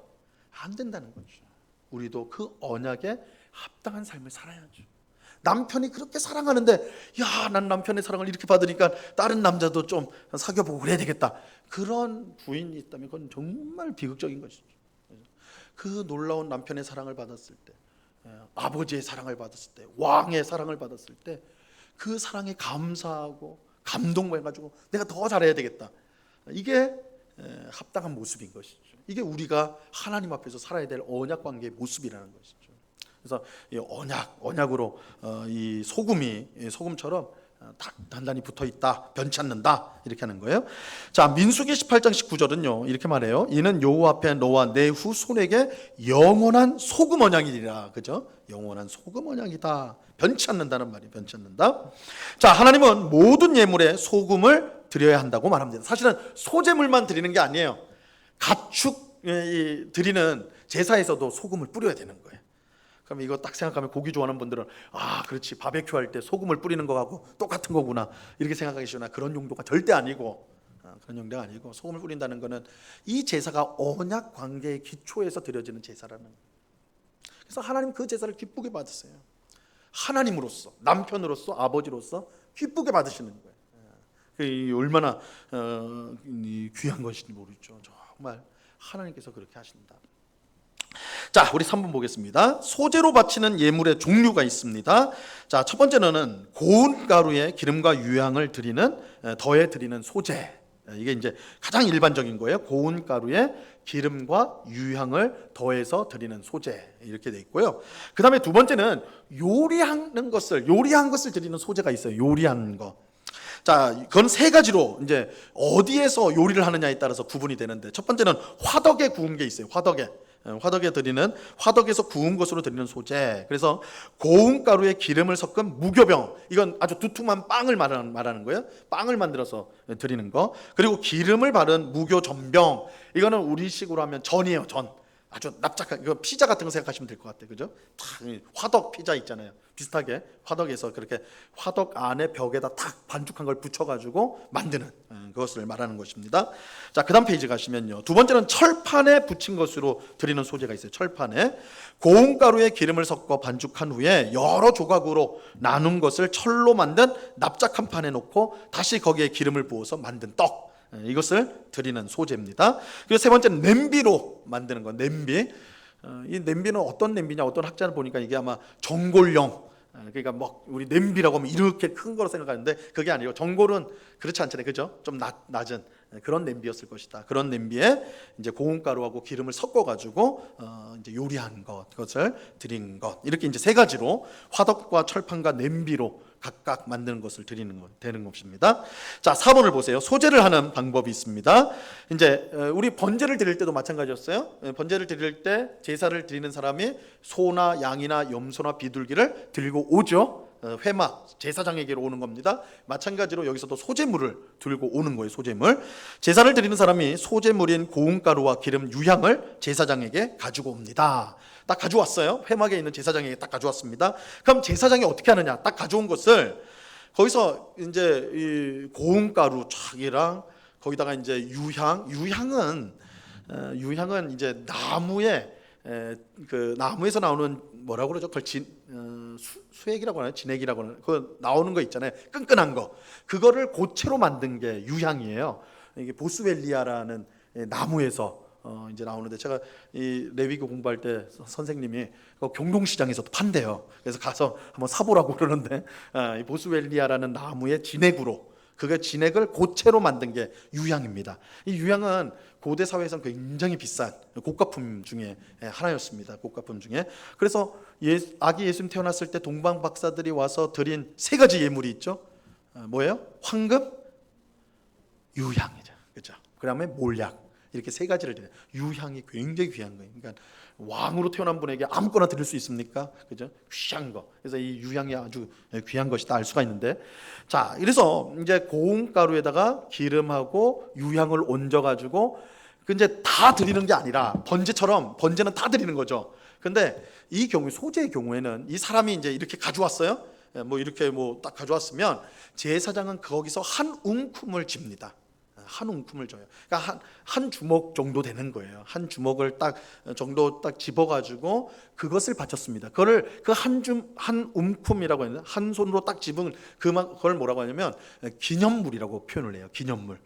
안 된다는 거죠. 우리도 그 언약에 합당한 삶을 살아야죠. 남편이 그렇게 사랑하는데 난 남편의 사랑을 이렇게 받으니까 다른 남자도 좀 사귀어보고 그래야 되겠다. 그런 부인이 있다면 그건 정말 비극적인 것이죠. 그 놀라운 남편의 사랑을 받았을 때, 아버지의 사랑을 받았을 때, 왕의 사랑을 받았을 때 그 사랑에 감사하고 감동해가지고 내가 더 잘해야 되겠다. 이게 합당한 모습인 것이죠. 이게 우리가 하나님 앞에서 살아야 될 언약 관계의 모습이라는 것이죠. 그래서 이 언약으로 이 소금처럼 단단히 붙어 있다, 변치 않는다 이렇게 하는 거예요. 자, 민수기 18장 19절은요 이렇게 말해요. 이는 여호와 앞에 너와 내 후손에게 영원한 소금 언약이니라. 그죠? 영원한 소금 언약이다. 변치 않는다는 말이 변치 않는다. 자, 하나님은 모든 예물에 소금을 드려야 한다고 말합니다. 사실은 소제물만 드리는 게 아니에요. 가축 드리는 제사에서도 소금을 뿌려야 되는 거예요. 그럼 이거 딱 생각하면 고기 좋아하는 분들은 그렇지, 바베큐 할 때 소금을 뿌리는 거하고 똑같은 거구나 이렇게 생각하기 쉬우나 그런 용도가 절대 아니고 소금을 뿌린다는 거는 이 제사가 언약 관계의 기초에서 드려지는 제사라는 거예요. 그래서 하나님 그 제사를 기쁘게 받으세요. 하나님으로서, 남편으로서, 아버지로서 기쁘게 받으시는 거예요. 그게 얼마나 귀한 것인지 모르죠. 정말 하나님께서 그렇게 하신다. 자, 우리 3번 보겠습니다. 소재로 바치는 예물의 종류가 있습니다. 자, 첫 번째는 고운 가루에 기름과 유향을 더해 드리는 소재. 이게 이제 가장 일반적인 거예요. 고운 가루에 기름과 유향을 더해서 드리는 소재 이렇게 돼 있고요. 그 다음에 두 번째는 요리한 것을 드리는 소재가 있어요. 요리한 거. 자, 그건 세 가지로 이제 어디에서 요리를 하느냐에 따라서 구분이 되는데, 첫 번째는 화덕에 구운 게 있어요. 화덕에서 구운 것으로 드리는 소재. 그래서 고운 가루에 기름을 섞은 무교병, 이건 아주 두툼한 빵을 말하는 거예요. 빵을 만들어서 드리는 거. 그리고 기름을 바른 무교전병, 이거는 우리식으로 하면 전이에요. 전. 아주 납작한, 이거 피자 같은 거 생각하시면 될 것 같아요. 그죠? 화덕 피자 있잖아요. 비슷하게 화덕에서 그렇게 화덕 안에 벽에다 탁 반죽한 걸 붙여가지고 만드는 그것을 말하는 것입니다. 자, 그 다음 페이지 가시면요. 두 번째는 철판에 붙인 것으로 드리는 소재가 있어요. 철판에 고운 가루에 기름을 섞어 반죽한 후에 여러 조각으로 나눈 것을 철로 만든 납작한 판에 놓고 다시 거기에 기름을 부어서 만든 떡, 이것을 드리는 소재입니다. 그리고 세 번째는 냄비로 만드는 거. 이 냄비는 어떤 냄비냐, 어떤 학자를 보니까 이게 아마 전골용, 그러니까 뭐 우리 냄비라고 하면 이렇게 큰 거로 생각하는데 그게 아니고, 전골은 그렇지 않잖아요. 그죠? 좀 낮은 그런 냄비였을 것이다. 그런 냄비에 이제 고운 가루하고 기름을 섞어 가지고 이제 요리한 것, 그것을 드린 것, 이렇게 이제 세 가지로 화덕과 철판과 냄비로 각각 만드는 것을 드리는 것 되는 것입니다. 자, 4번을 보세요. 소제를 하는 방법이 있습니다. 이제 우리 번제를 드릴 때도 마찬가지였어요. 번제를 드릴 때 제사를 드리는 사람이 소나 양이나 염소나 비둘기를 들고 오죠. 회막 제사장에게로 오는 겁니다. 마찬가지로 여기서도 소제물을 들고 오는 거예요. 소제물. 제사를 드리는 사람이 소제물인 고운가루와 기름 유향을 제사장에게 가지고 옵니다. 딱 가져왔어요. 회막에 있는 제사장에게 딱 가져왔습니다. 그럼 제사장이 어떻게 하느냐? 딱 가져온 것을 거기서 이제 이 고운가루 촥이랑 거기다가 이제 유향은 이제 그 나무에서 나오는 뭐라고 그러죠? 그걸 수액이라고 하나요? 진액이라고 하나요? 그 나오는 거 있잖아요. 끈끈한 거. 그거를 고체로 만든 게 유향이에요. 이게 보스웰리아라는 나무에서 이제 나오는데, 제가 이 레위기 공부할 때 선생님이 경동시장에서도 판대요. 그래서 가서 한번 사보라고 그러는데, 이 보스웰리아라는 나무의 진액으로, 그게 진액을 고체로 만든 게 유향입니다. 이 유향은 고대 사회에서는 굉장히 비싼 고가품 중에 하나였습니다. 고가품 중에. 그래서 아기 예수님 태어났을 때 동방 박사들이 와서 드린 세 가지 예물이 있죠. 뭐예요? 황금, 유향이죠. 그렇죠? 그다음에 몰약. 이렇게 세 가지를 드려요. 유향이 굉장히 귀한 거예요. 그러니까 왕으로 태어난 분에게 아무거나 드릴 수 있습니까? 그죠? 귀한 거. 그래서 이 유향이 아주 귀한 것이다 알 수가 있는데, 자, 그래서 이제 고운가루에다가 기름하고 유향을 얹어가지고 이제 다 드리는 게 아니라 번제는 다 드리는 거죠. 근데 이 경우 소제의 경우에는 이 사람이 이제 이렇게 가져왔어요. 뭐 이렇게 뭐 딱 가져왔으면 제사장은 거기서 한 웅큼을 집니다. 한 웅큼을 줘요. 그러니까 한 주먹 정도 되는 거예요. 한 주먹을 딱 집어가지고 그것을 바쳤습니다. 그걸 그 한 웅큼이라고 하는데, 한 손으로 딱 집은 그걸 뭐라고 하냐면 기념물이라고 표현을 해요. 기념물.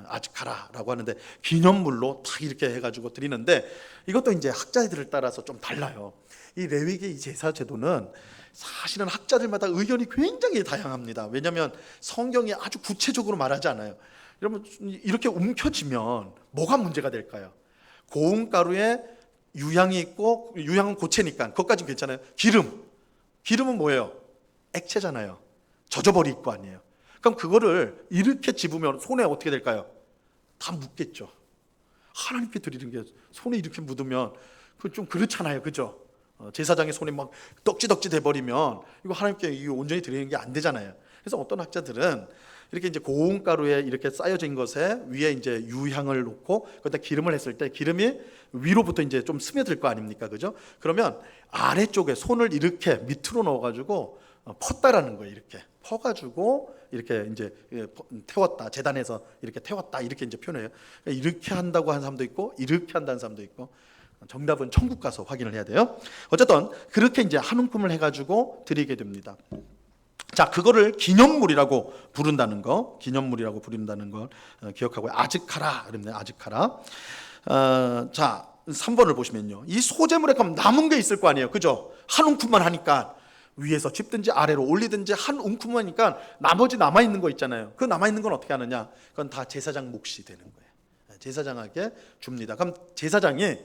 아즈카라라고 하는데, 기념물로 딱 이렇게 해가지고 드리는데, 이것도 이제 학자들을 따라서 좀 달라요. 이 레위기 이 제사 제도는 사실은 학자들마다 의견이 굉장히 다양합니다. 왜냐하면 성경이 아주 구체적으로 말하지 않아요. 여러분, 이렇게 움켜쥐면 뭐가 문제가 될까요? 고운가루에 유향이 있고, 유향은 고체니까 그것까지는 괜찮아요. 기름은 뭐예요? 액체잖아요. 젖어버릴 거 아니에요. 그럼 그거를 이렇게 집으면 손에 어떻게 될까요? 다 묻겠죠. 하나님께 드리는 게 손에 이렇게 묻으면 그 좀 그렇잖아요. 그죠? 제사장의 손에 막 떡지덕지 돼버리면 이거 하나님께 이거 온전히 드리는 게 안 되잖아요. 그래서 어떤 학자들은 이렇게 이제 고운가루에 이렇게 쌓여진 것에 위에 이제 유향을 놓고 거기다 기름을 했을 때 기름이 위로부터 이제 좀 스며들 거 아닙니까? 그죠? 그러면 아래쪽에 손을 이렇게 밑으로 넣어가지고 펐다라는 거예요. 이렇게 퍼가지고 이렇게 이제 태웠다, 제단에서 이렇게 태웠다, 이렇게 이제 표현해요. 이렇게 한다고 하는 사람도 있고 이렇게 한다는 사람도 있고, 정답은 천국 가서 확인을 해야 돼요. 어쨌든 그렇게 이제 한 움큼을 해가지고 드리게 됩니다. 자, 그거를 기념물이라고 부른다는 거, 기억하고요. 아즈카라, 그럽니다. 아즈카라. 자, 3번을 보시면요, 이 소제물에 가면 남은 게 있을 거 아니에요. 그죠? 한 움큼만 하니까 위에서 집든지 아래로 올리든지 한 움큼만 하니까 나머지 남아있는 거 있잖아요. 그 남아있는 건 어떻게 하느냐? 그건 다 제사장 몫이 되는 거예요. 제사장에게 줍니다. 그럼 제사장이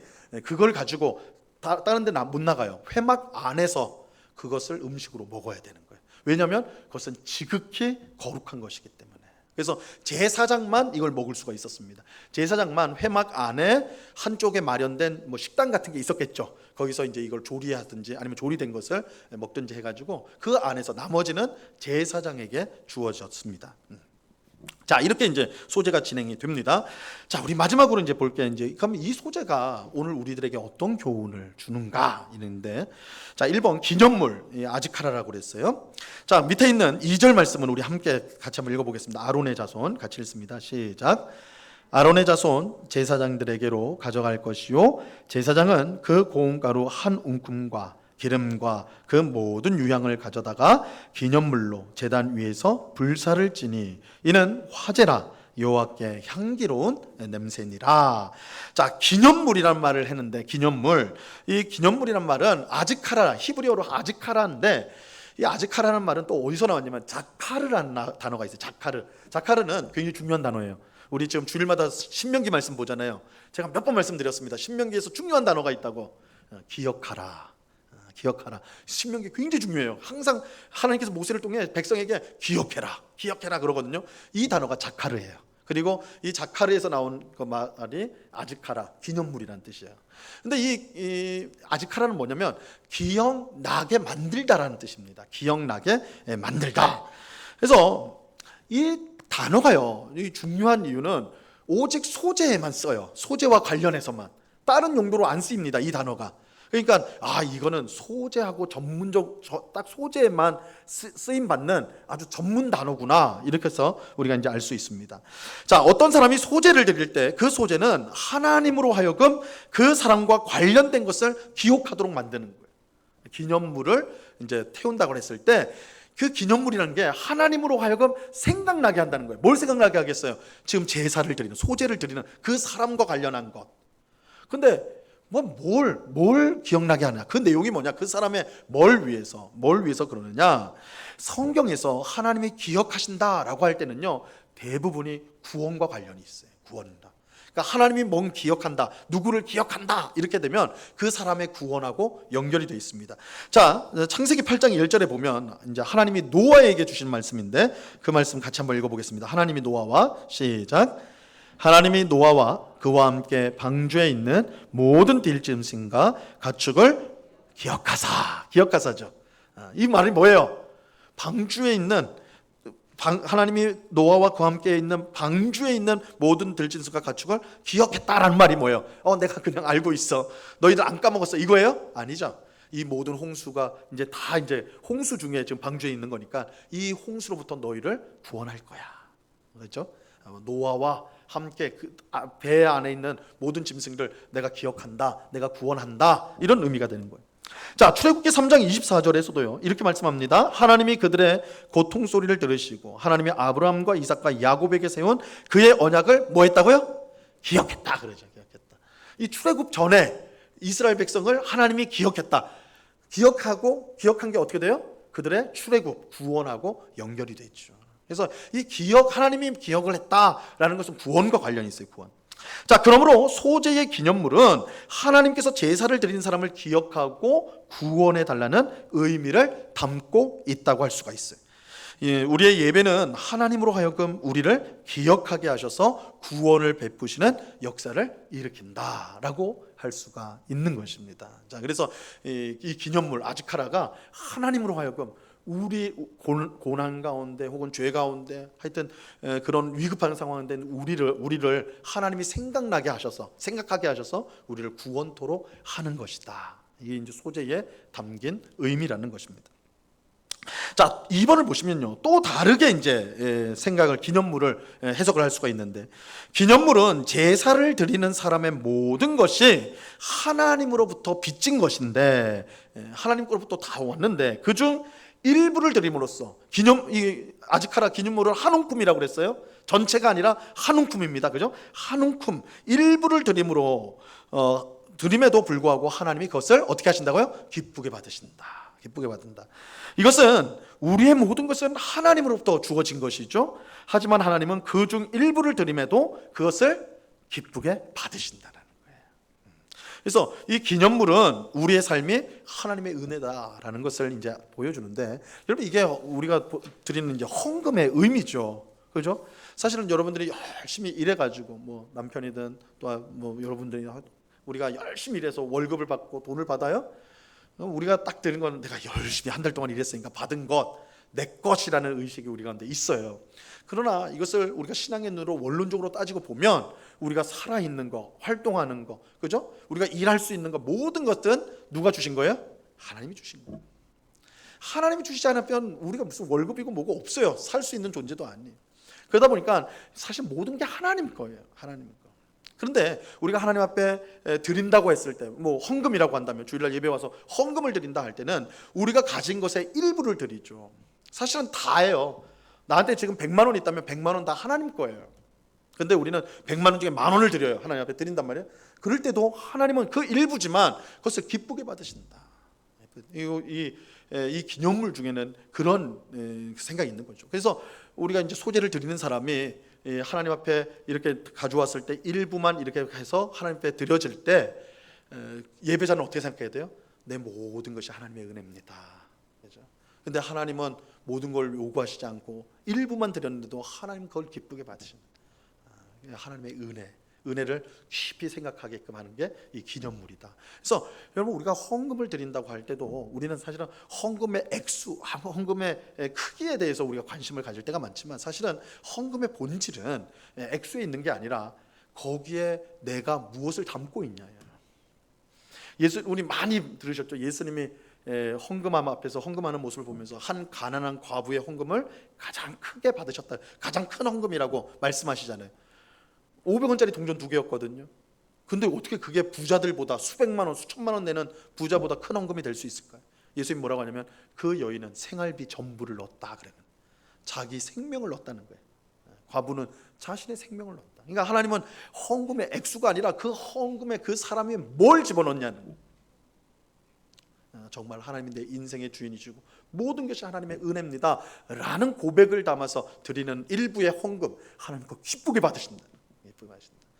그걸 가지고 다른 데 못 나가요. 회막 안에서 그것을 음식으로 먹어야 되는 거예요. 왜냐하면 그것은 지극히 거룩한 것이기 때문에. 그래서 제사장만 이걸 먹을 수가 있었습니다. 제사장만 회막 안에 한쪽에 마련된 뭐 식당 같은 게 있었겠죠. 거기서 이제 이걸 조리하든지 아니면 조리된 것을 먹든지 해가지고 그 안에서 나머지는 제사장에게 주어졌습니다. 자, 이렇게 이제 소제가 진행이 됩니다. 자, 우리 마지막으로 이제 볼 게 이제 그럼 이 소제가 오늘 우리들에게 어떤 교훈을 주는가 있는데, 자, 1번 기념물 아즈카라라고 그랬어요. 자, 밑에 있는 2절 말씀은 우리 함께 같이 한번 읽어보겠습니다. 아론의 자손 같이 읽습니다. 시작. 아론의 자손 제사장들에게로 가져갈 것이요, 제사장은 그 고운가루 한 웅큼과 기름과 그 모든 유향을 가져다가 기념물로 제단 위에서 불사를 지니 이는 화제라, 여호와께 향기로운 냄새니라. 자, 기념물이란 말을 했는데, 기념물, 이 기념물이란 말은 아즈카라, 히브리어로 아즈카라인데, 이 아즈카라는 말은 또 어디서 나왔냐면 자카르라는 단어가 있어요. 자카르는 굉장히 중요한 단어예요. 우리 지금 주일마다 신명기 말씀 보잖아요. 제가 몇 번 말씀드렸습니다. 신명기에서 중요한 단어가 있다고. 기억하라. 기억하라. 신명기 굉장히 중요해요. 항상 하나님께서 모세를 통해 백성에게 기억해라 그러거든요. 이 단어가 자카르예요. 그리고 이 자카르에서 나온 그 말이 아즈카라, 기념물이라는 뜻이에요. 근데 이 아즈카라는 뭐냐면 기억나게 만들다라는 뜻입니다. 기억나게 만들다. 그래서 이 단어가요, 이 중요한 이유는 오직 소재에만 써요. 소재와 관련해서만. 다른 용도로 안 쓰입니다, 이 단어가. 그러니까 이거는 소재하고 전문적 딱 소재에만 쓰임 받는 아주 전문 단어구나, 이렇게 해서 우리가 이제 알 수 있습니다. 자, 어떤 사람이 소재를 드릴 때 그 소재는 하나님으로 하여금 그 사람과 관련된 것을 기억하도록 만드는 거예요. 기념물을 이제 태운다고 했을 때 그 기념물이라는 게 하나님으로 하여금 생각나게 한다는 거예요. 뭘 생각나게 하겠어요? 지금 제사를 드리는, 소재를 드리는 그 사람과 관련한 것. 근데 뭘 기억나게 하냐? 그 내용이 뭐냐? 그 사람의 뭘 위해서 그러느냐? 성경에서 하나님이 기억하신다라고 할 때는요, 대부분이 구원과 관련이 있어요. 구원이다. 그러니까 하나님이 뭔 기억한다, 누구를 기억한다, 이렇게 되면 그 사람의 구원하고 연결이 되어 있습니다. 자, 창세기 8장 1절에 보면 이제 하나님이 노아에게 주신 말씀인데 그 말씀 같이 한번 읽어보겠습니다. 하나님이 노아와, 시작. 하나님이 노아와 그와 함께 방주에 있는 모든 들짐승과 가축을 기억하사죠. 이 말이 뭐예요? 방주에 있는, 하나님이 노아와 그와 함께 있는 방주에 있는 모든 들짐승과 가축을 기억했다라는 말이 뭐예요? 내가 그냥 알고 있어, 너희들 안 까먹었어, 이거예요? 아니죠. 이 모든 홍수가 이제 다 이제 홍수 중에 지금 방주에 있는 거니까 이 홍수로부터 너희를 구원할 거야, 그렇죠? 노아와 함께 그 배 안에 있는 모든 짐승들 내가 기억한다, 내가 구원한다, 이런 의미가 되는 거예요. 자, 출애굽기 3장 24절에서도요 이렇게 말씀합니다. 하나님이 그들의 고통 소리를 들으시고 하나님이 아브라함과 이삭과 야곱에게 세운 그의 언약을 뭐 했다고요? 기억했다 그러죠. 기억했다. 이 출애굽 전에 이스라엘 백성을 하나님이 기억했다. 기억한 게 어떻게 돼요? 그들의 출애굽, 구원하고 연결이 돼 있죠. 그래서 이 하나님이 기억을 했다라는 것은 구원과 관련이 있어요. 구원. 자, 그러므로 소재의 기념물은 하나님께서 제사를 드리는 사람을 기억하고 구원해 달라는 의미를 담고 있다고 할 수가 있어요. 우리의 예배는 하나님으로 하여금 우리를 기억하게 하셔서 구원을 베푸시는 역사를 일으킨다라고 할 수가 있는 것입니다. 자, 그래서 이 기념물 아즈카라가 하나님으로 하여금 우리 고난 가운데 혹은 죄 가운데 하여튼 그런 위급한 상황인데 우리를 하나님이 생각하게 하셔서 우리를 구원토록 하는 것이다. 이게 이제 소재에 담긴 의미라는 것입니다. 자, 2번을 보시면요, 또 다르게 이제 기념물을 해석을 할 수가 있는데, 기념물은 제사를 드리는 사람의 모든 것이 하나님으로부터 빚진 것인데, 하나님으로부터 다 왔는데 그중 일부를 드림으로써 이 아즈카라 기념물을 한 움큼이라고 그랬어요. 전체가 아니라 한 움큼입니다. 그죠? 한 움큼 일부를 드림에도 불구하고 하나님이 그것을 어떻게 하신다고요? 기쁘게 받으신다. 기쁘게 받는다. 이것은 우리의 모든 것은 하나님으로부터 주어진 것이죠. 하지만 하나님은 그중 일부를 드림에도 그것을 기쁘게 받으신다는 거예요. 그래서 이 기념물은 우리의 삶이 하나님의 은혜다라는 것을 이제 보여주는데, 여러분 이게 우리가 드리는 이제 헌금의 의미죠. 그죠? 사실은 여러분들이 열심히 일해가지고 뭐 남편이든 또 뭐 여러분들이 우리가 열심히 일해서 월급을 받고 돈을 받아요. 우리가 딱 드는 건 내가 열심히 한 달 동안 일했으니까 받은 것, 내 것이라는 의식이 우리 가운데 있어요. 그러나 이것을 우리가 신앙의 눈으로 원론적으로 따지고 보면 우리가 살아있는 거, 활동하는 거, 그죠? 우리가 일할 수 있는 거, 모든 것들은 누가 주신 거예요? 하나님이 주신 거예요. 하나님이 주시지 않으면 우리가 무슨 월급이고 뭐고 없어요. 살 수 있는 존재도 아니에요. 그러다 보니까 사실 모든 게 하나님 거예요. 하나님 거. 그런데 우리가 하나님 앞에 드린다고 했을 때, 뭐 헌금이라고 한다면, 주일날 예배 와서 헌금을 드린다 할 때는 우리가 가진 것의 일부를 드리죠. 사실은 다예요. 나한테 지금 100만 원 있다면 100만 원 다 하나님 거예요. 근데 우리는 100만 원 중에 10,000원을 드려요. 하나님 앞에 드린단 말이에요. 그럴 때도 하나님은 그 일부지만 그것을 기쁘게 받으신다. 이 기념물 중에는 그런 생각이 있는 거죠. 그래서 우리가 이제 소재를 드리는 사람이 하나님 앞에 이렇게 가져왔을 때 일부만 이렇게 해서 하나님 앞에 드려질 때 예배자는 어떻게 생각해야 돼요? 내 모든 것이 하나님의 은혜입니다. 그죠? 근데 하나님은 모든 걸 요구하시지 않고 일부만 드렸는데도 하나님 그걸 기쁘게 받으십니다. 하나님의 은혜를 깊이 생각하게끔 하는 게 이 기념물이다. 그래서 여러분, 우리가 헌금을 드린다고 할 때도 우리는 사실은 헌금의 액수, 헌금의 크기에 대해서 우리가 관심을 가질 때가 많지만, 사실은 헌금의 본질은 액수에 있는 게 아니라 거기에 내가 무엇을 담고 있냐예요. 우리 많이 들으셨죠? 예수님이 헌금함 앞에서 헌금하는 모습을 보면서 한 가난한 과부의 헌금을 가장 크게 받으셨다, 가장 큰 헌금이라고 말씀하시잖아요. 500원짜리 동전 2개였거든요. 근데 어떻게 그게 부자들보다 수백만 원, 수천만 원 내는 부자보다 큰 헌금이 될 수 있을까요? 예수님 뭐라고 하냐면 그 여인은 생활비 전부를 넣었다 그래요. 자기 생명을 넣었다는 거예요. 과부는 자신의 생명을 넣었다. 그러니까 하나님은 헌금의 액수가 아니라 그 헌금에 그 사람이 뭘 집어넣냐는 거예요. 정말 하나님이 내 인생의 주인이시고 모든 것이 하나님의 은혜입니다 라는 고백을 담아서 드리는 일부의 헌금, 하나님 그 기쁘게 받으신다.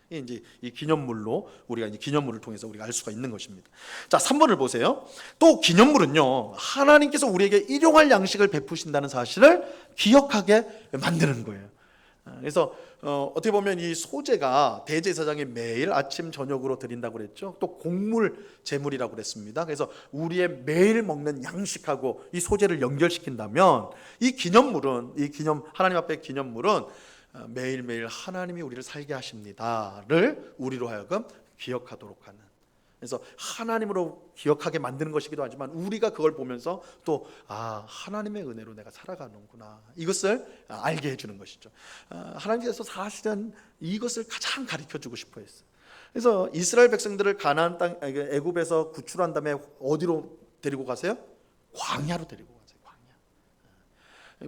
이게 이제 이 기념물로, 우리가 이제 기념물을 통해서 우리가 알 수가 있는 것입니다. 자, 3번을 보세요. 또 기념물은요, 하나님께서 우리에게 일용할 양식을 베푸신다는 사실을 기억하게 만드는 거예요. 그래서 어떻게 보면 이 소제가 대제사장이 매일 아침 저녁으로 드린다고 그랬죠. 또 곡물 제물이라고 그랬습니다. 그래서 우리의 매일 먹는 양식하고 이 소제를 연결시킨다면 이 기념물은, 하나님 앞에 기념물은 매일매일 하나님이 우리를 살게 하십니다를 우리로 하여금 기억하도록 하는, 그래서 하나님으로 기억하게 만드는 것이기도 하지만 우리가 그걸 보면서 또 하나님의 은혜로 내가 살아가는구나, 이것을 알게 해주는 것이죠. 하나님께서 사실은 이것을 가장 가르쳐주고 싶어 했어요. 그래서 이스라엘 백성들을 가나안 땅, 애굽에서 구출한 다음에 어디로 데리고 가세요? 광야로 데리고 가세요.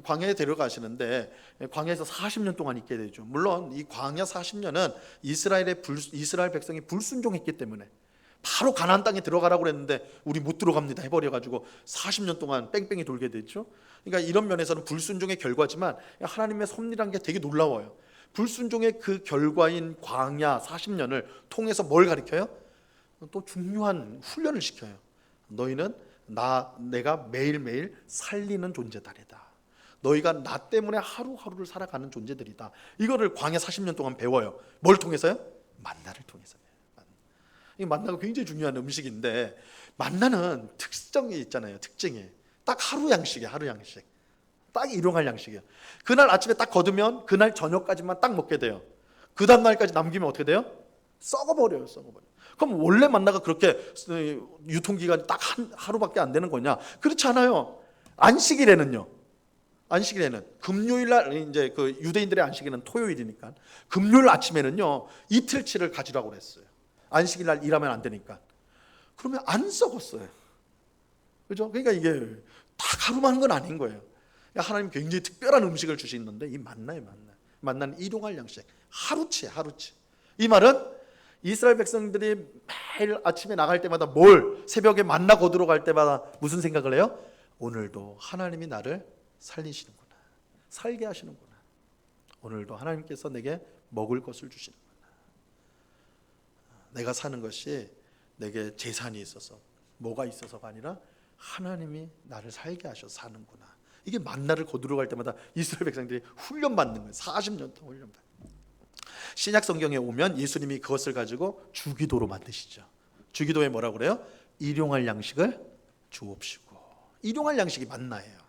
광야에 데려가시는데 광야에서 40년 동안 있게 되죠. 물론 이 광야 40년은 이스라엘 백성이 불순종했기 때문에 바로 가나안 땅에 들어가라고 그랬는데 우리 못 들어갑니다 해버려가지고 40년 동안 뺑뺑이 돌게 됐죠. 그러니까 이런 면에서는 불순종의 결과지만 하나님의 섭리란 게 되게 놀라워요. 불순종의 그 결과인 광야 40년을 통해서 뭘 가르쳐요? 또 중요한 훈련을 시켜요. 너희는 내가 매일매일 살리는 존재다래다. 너희가 나 때문에 하루하루를 살아가는 존재들이다. 이거를 광야 40년 동안 배워요. 뭘 통해서요? 만나를 통해서. 이 만나가 굉장히 중요한 음식인데, 만나는 특성이 있잖아요. 특징이 딱 하루 양식이에요. 하루 양식, 딱 일용할 양식이에요. 그날 아침에 딱 거두면 그날 저녁까지만 딱 먹게 돼요. 그 다음 날까지 남기면 어떻게 돼요? 썩어버려요. 그럼 원래 만나가 그렇게 유통기간이 딱 하루밖에 안 되는 거냐? 그렇지 않아요. 안식일에는 금요일날, 이제 그 유대인들의 안식일은 토요일이니까 금요일 아침에는요 이틀치를 가지라고 그랬어요. 안식일날 일하면 안 되니까. 그러면 안 썩었어요. 그죠? 그러니까 이게 딱 하루만 하는 건 아닌 거예요. 하나님 굉장히 특별한 음식을 주시는데 이 만나는 일용할 양식, 하루치. 이 말은 이스라엘 백성들이 매일 아침에 나갈 때마다 새벽에 만나 거두러 갈 때마다 무슨 생각을 해요? 오늘도 하나님이 나를 살리시는구나, 살게 하시는구나. 오늘도 하나님께서 내게 먹을 것을 주시는구나. 내가 사는 것이 내게 재산이 있어서 뭐가 있어서가 아니라 하나님이 나를 살게 하셔서 사는구나. 이게 만나를 거두러 갈 때마다 이스라엘 백성들이 훈련받는 거예요. 40년 동안 훈련받는 거예요. 신약 성경에 오면 예수님이 그것을 가지고 주기도로 만드시죠. 주기도에 뭐라고 그래요? 일용할 양식을 주옵시고. 일용할 양식이 만나예요.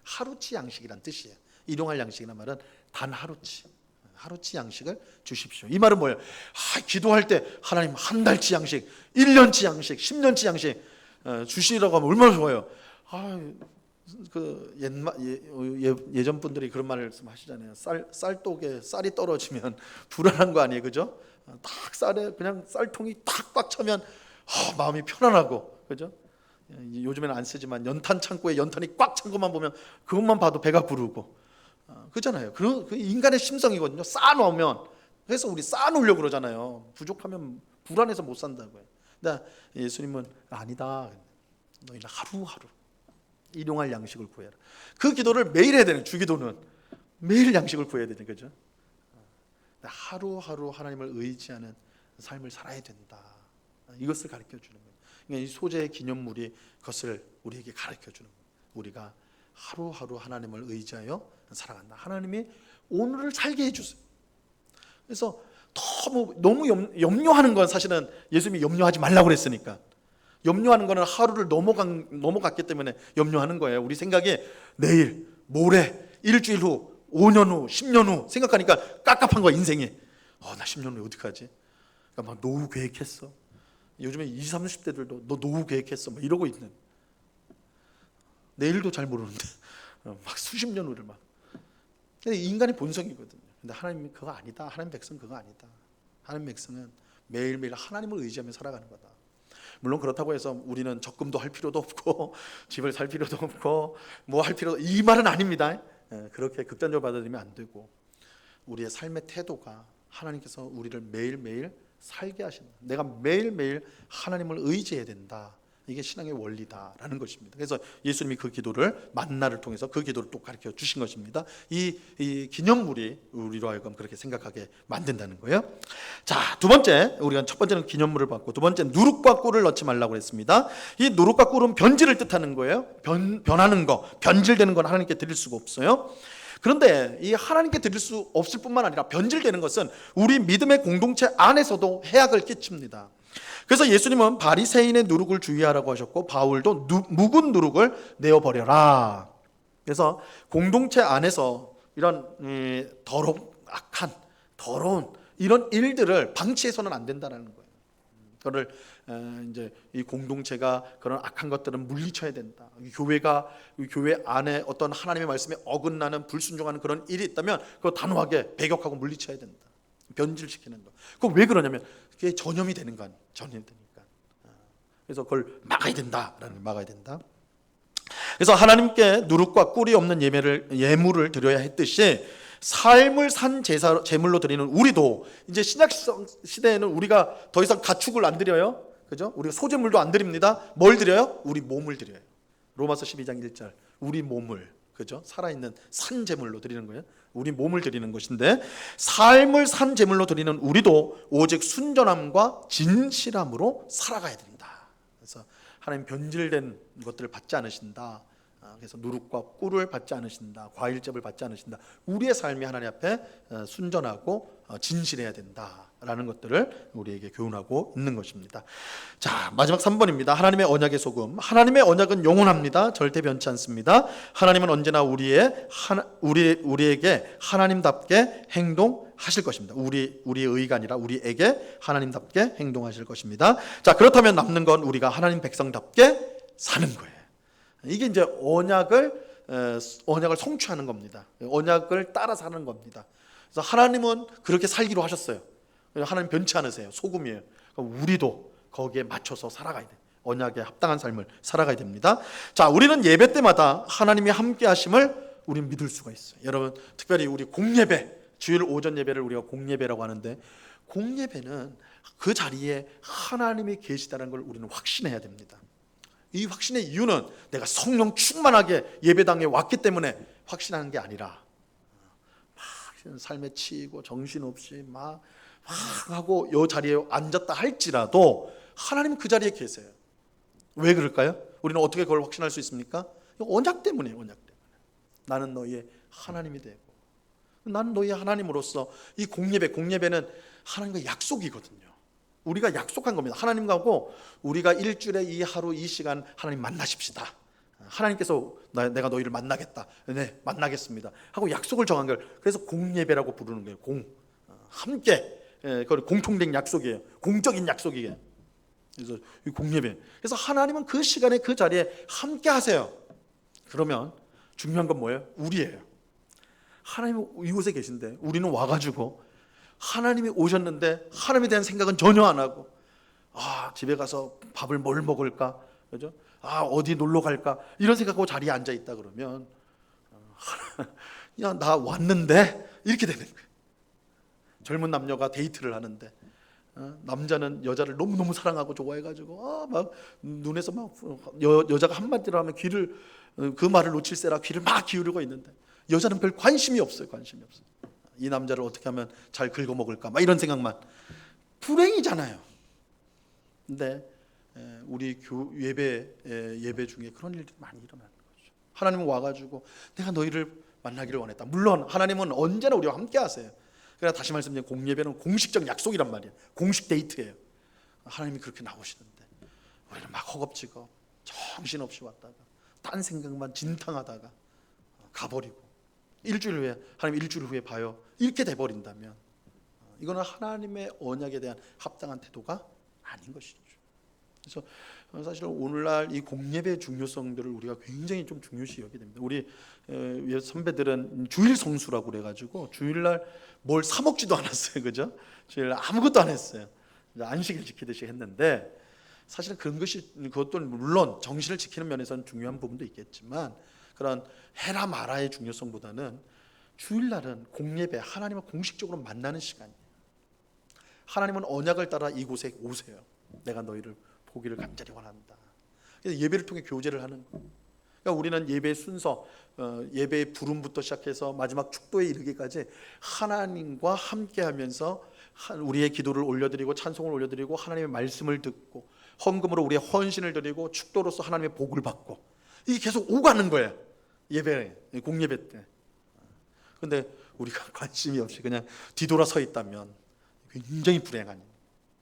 하루치 양식이란 뜻이에요. 일용할 양식이란 말은 단 하루치 양식을 주십시오. 이 말은 뭐예요? 기도할 때 하나님 한 달치 양식, 1년치 양식, 10년치 양식 주시라고 하면 얼마나 좋아요. 예전 분들이 그런 말씀하시잖아요. 쌀독에 쌀이 떨어지면 불안한 거 아니에요, 그죠? 딱 그냥 쌀통이 딱 꽉 차면 마음이 편안하고, 그죠? 요즘에는 안 쓰지만 연탄 창고에 연탄이 꽉 찬 것만 보면 그것만 봐도 배가 부르고, 그렇잖아요. 그 인간의 심성이거든요. 쌓아놓으면. 그래서 우리 쌓아놓으려고 그러잖아요. 부족하면 불안해서 못 산다고요. 근데 예수님은 아니다. 너희는 하루하루 일용할 양식을 구해라. 그 기도를 매일 해야 되는, 주기도는 매일 양식을 구해야 되는 거죠. 하루하루 하나님을 의지하는 삶을 살아야 된다. 이것을 가르쳐 주는 거예요. 그러니까 이 소재의 기념물이 그것을 우리에게 가르쳐주는 거예요. 우리가 하루하루 하나님을 의지하여 살아간다. 하나님이 오늘을 살게 해주세요. 그래서 너무 염려하는 건 사실은 예수님이 염려하지 말라고 그랬으니까, 염려하는 거는 하루를 넘어갔기 때문에 염려하는 거예요. 우리 생각에 내일, 모레, 일주일 후, 5년 후, 10년 후 생각하니까 깝깝한 거야, 인생이. 나 10년 후에 어떡하지? 그러니까 막 노후 계획했어. 요즘에 20, 30대들도 너 노후 계획했어 막 이러고 있는. 내일도 잘 모르는데 막 수십 년 후를 막. 인간의 본성이거든요. 근데 하나님이 그거 아니다. 하나님 백성 그거 아니다. 하나님 백성은 매일매일 하나님을 의지하며 살아가는 거다. 물론 그렇다고 해서 우리는 적금도 할 필요도 없고 집을 살 필요도 없고 뭐 할 필요도, 이 말은 아닙니다. 그렇게 극단적으로 받아들이면 안 되고, 우리의 삶의 태도가 하나님께서 우리를 매일매일 살게 하신다. 내가 매일매일 하나님을 의지해야 된다. 이게 신앙의 원리다라는 것입니다. 그래서 예수님이 그 기도를 만나를 통해서 그 기도를 또 가르쳐 주신 것입니다. 이 기념물이 우리로 하여금 그렇게 생각하게 만든다는 거예요. 자, 두 번째, 우리가 첫 번째는 기념물을 받고, 두 번째 누룩과 꿀을 넣지 말라고 했습니다. 이 누룩과 꿀은 변질을 뜻하는 거예요. 변하는 거, 변질되는 건 하나님께 드릴 수가 없어요. 그런데 이 하나님께 드릴 수 없을 뿐만 아니라 변질되는 것은 우리 믿음의 공동체 안에서도 해악을 끼칩니다. 그래서 예수님은 바리새인의 누룩을 주의하라고 하셨고, 바울도 묵은 누룩을 내어버려라. 그래서 공동체 안에서 이런 악한, 더러운 이런 일들을 방치해서는 안 된다는 거예요. 그거를 이제 이 공동체가 그런 악한 것들은 물리쳐야 된다. 교회 안에 어떤 하나님의 말씀에 어긋나는 불순종하는 그런 일이 있다면 그거 단호하게 배격하고 물리쳐야 된다. 변질시키는 거. 그거 왜 그러냐면 그게 전염이 되는 건 전염이 되니까. 그래서 그걸 막아야 된다. 그래서 하나님께 누룩과 꿀이 없는 예물을 드려야 했듯이 삶을 산 제물로 드리는 우리도, 이제 신약 시대에는 우리가 더 이상 가축을 안 드려요. 그죠? 우리가 소제물도 안 드립니다. 뭘 드려요? 우리 몸을 드려요. 로마서 12장 1절. 우리 몸을, 그죠? 살아있는 산 제물로 드리는 거예요. 우리 몸을 드리는 것인데, 삶을 산 제물로 드리는 우리도 오직 순전함과 진실함으로 살아가야 된다. 그래서 하나님 변질된 것들을 받지 않으신다. 그래서 누룩과 꿀을 받지 않으신다. 과일즙을 받지 않으신다. 우리의 삶이 하나님 앞에 순전하고 진실해야 된다라는 것들을 우리에게 교훈하고 있는 것입니다. 자, 마지막 3번입니다. 하나님의 언약의 소금. 하나님의 언약은 영원합니다. 절대 변치 않습니다. 하나님은 언제나 우리에게 하나님답게 행동하실 것입니다. 우리의 의가 아니라 우리에게 하나님답게 행동하실 것입니다. 자, 그렇다면 남는 건 우리가 하나님 백성답게 사는 거예요. 이게 이제 언약을 성취하는 겁니다. 언약을 따라 사는 겁니다. 그래서 하나님은 그렇게 살기로 하셨어요. 하나님 변치 않으세요. 소금이에요. 우리도 거기에 맞춰서 살아가야 돼요. 언약에 합당한 삶을 살아가야 됩니다. 자, 우리는 예배 때마다 하나님이 함께 하심을 우리는 믿을 수가 있어요. 여러분, 특별히 우리 공예배, 주일 오전 예배를 우리가 공예배라고 하는데, 공예배는 그 자리에 하나님이 계시다는 걸 우리는 확신해야 됩니다. 이 확신의 이유는 내가 성령 충만하게 예배당에 왔기 때문에 확신하는 게 아니라, 막 삶에 치이고 정신없이 막 하고 이 자리에 앉았다 할지라도 하나님은 그 자리에 계세요. 왜 그럴까요? 우리는 어떻게 그걸 확신할 수 있습니까? 언약 때문이에요. 언약 때문에. 나는 너희의 하나님이 되고, 나는 너희의 하나님으로서 이 공예배는 하나님과 약속이거든요. 우리가 약속한 겁니다. 하나님하고 우리가 일주일에 이 하루 이 시간 하나님 만나십시다. 하나님께서 내가 너희를 만나겠다. 네, 만나겠습니다 하고 약속을 정한 걸, 그래서 공예배라고 부르는 거예요. 함께, 그걸 공통된 약속이에요. 공적인 약속이에요. 그래서 이 공예배. 그래서 하나님은 그 시간에 그 자리에 함께 하세요. 그러면 중요한 건 뭐예요? 우리예요. 하나님은 이곳에 계신데 우리는 와가지고 하나님이 오셨는데 하나님에 대한 생각은 전혀 안 하고, 집에 가서 밥을 뭘 먹을까, 그죠? 어디 놀러 갈까, 이런 생각하고 자리에 앉아 있다 그러면, 야, 나 왔는데 이렇게 되는 거예요. 젊은 남녀가 데이트를 하는데, 남자는 여자를 너무너무 사랑하고 좋아해가지고 막 눈에서 막 여자가 한마디로 하면 그 말을 놓칠세라 귀를 막 기울이고 있는데, 여자는 별 관심이 없어요. 이 남자를 어떻게 하면 잘 긁어먹을까, 막 이런 생각만. 불행이잖아요. 근데 우리 예배 중에 그런 일들이 많이 일어나는 거죠. 하나님은 와가지고 내가 너희를 만나기를 원했다. 물론 하나님은 언제나 우리와 함께 하세요. 그러나 다시 말씀드리면 공예배는 공식적 약속이란 말이에요. 공식 데이트예요. 하나님이 그렇게 나오시는데 우리는 막 허겁지겁 정신없이 왔다가 딴 생각만 진탕하다가 가버리고 일주일 후에 하나님 일주일 후에 봐요. 이렇게 돼버린다면 이거는 하나님의 언약에 대한 합당한 태도가 아닌 것이죠. 그래서 사실 오늘날 이 공예배의 중요성들을 우리가 굉장히 좀 중요시 여기게 됩니다. 우리 선배들은 주일 성수라고 그래가지고 주일날 뭘 사 먹지도 않았어요, 그죠? 주일 아무것도 안 했어요. 안식일 지키듯이 했는데 사실은 그것도 물론 정신을 지키는 면에서는 중요한 부분도 있겠지만 그런 해라 마라의 중요성보다는 주일날은 공예배, 하나님을 공식적으로 만나는 시간이에요. 하나님은 언약을 따라 이곳에 오세요. 내가 너희를 보기를 간절히 원한다. 그래서 예배를 통해 교제를 하는 거예요. 그러니까 우리는 예배의 순서, 예배의 부름부터 시작해서 마지막 축도에 이르기까지 하나님과 함께하면서 우리의 기도를 올려드리고 찬송을 올려드리고 하나님의 말씀을 듣고 헌금으로 우리의 헌신을 드리고 축도로서 하나님의 복을 받고 이게 계속 오가는 거예요. 예배, 공예배 때. 근데 우리가 관심이 없이 그냥 뒤돌아 서 있다면 굉장히 불행한 일이에요.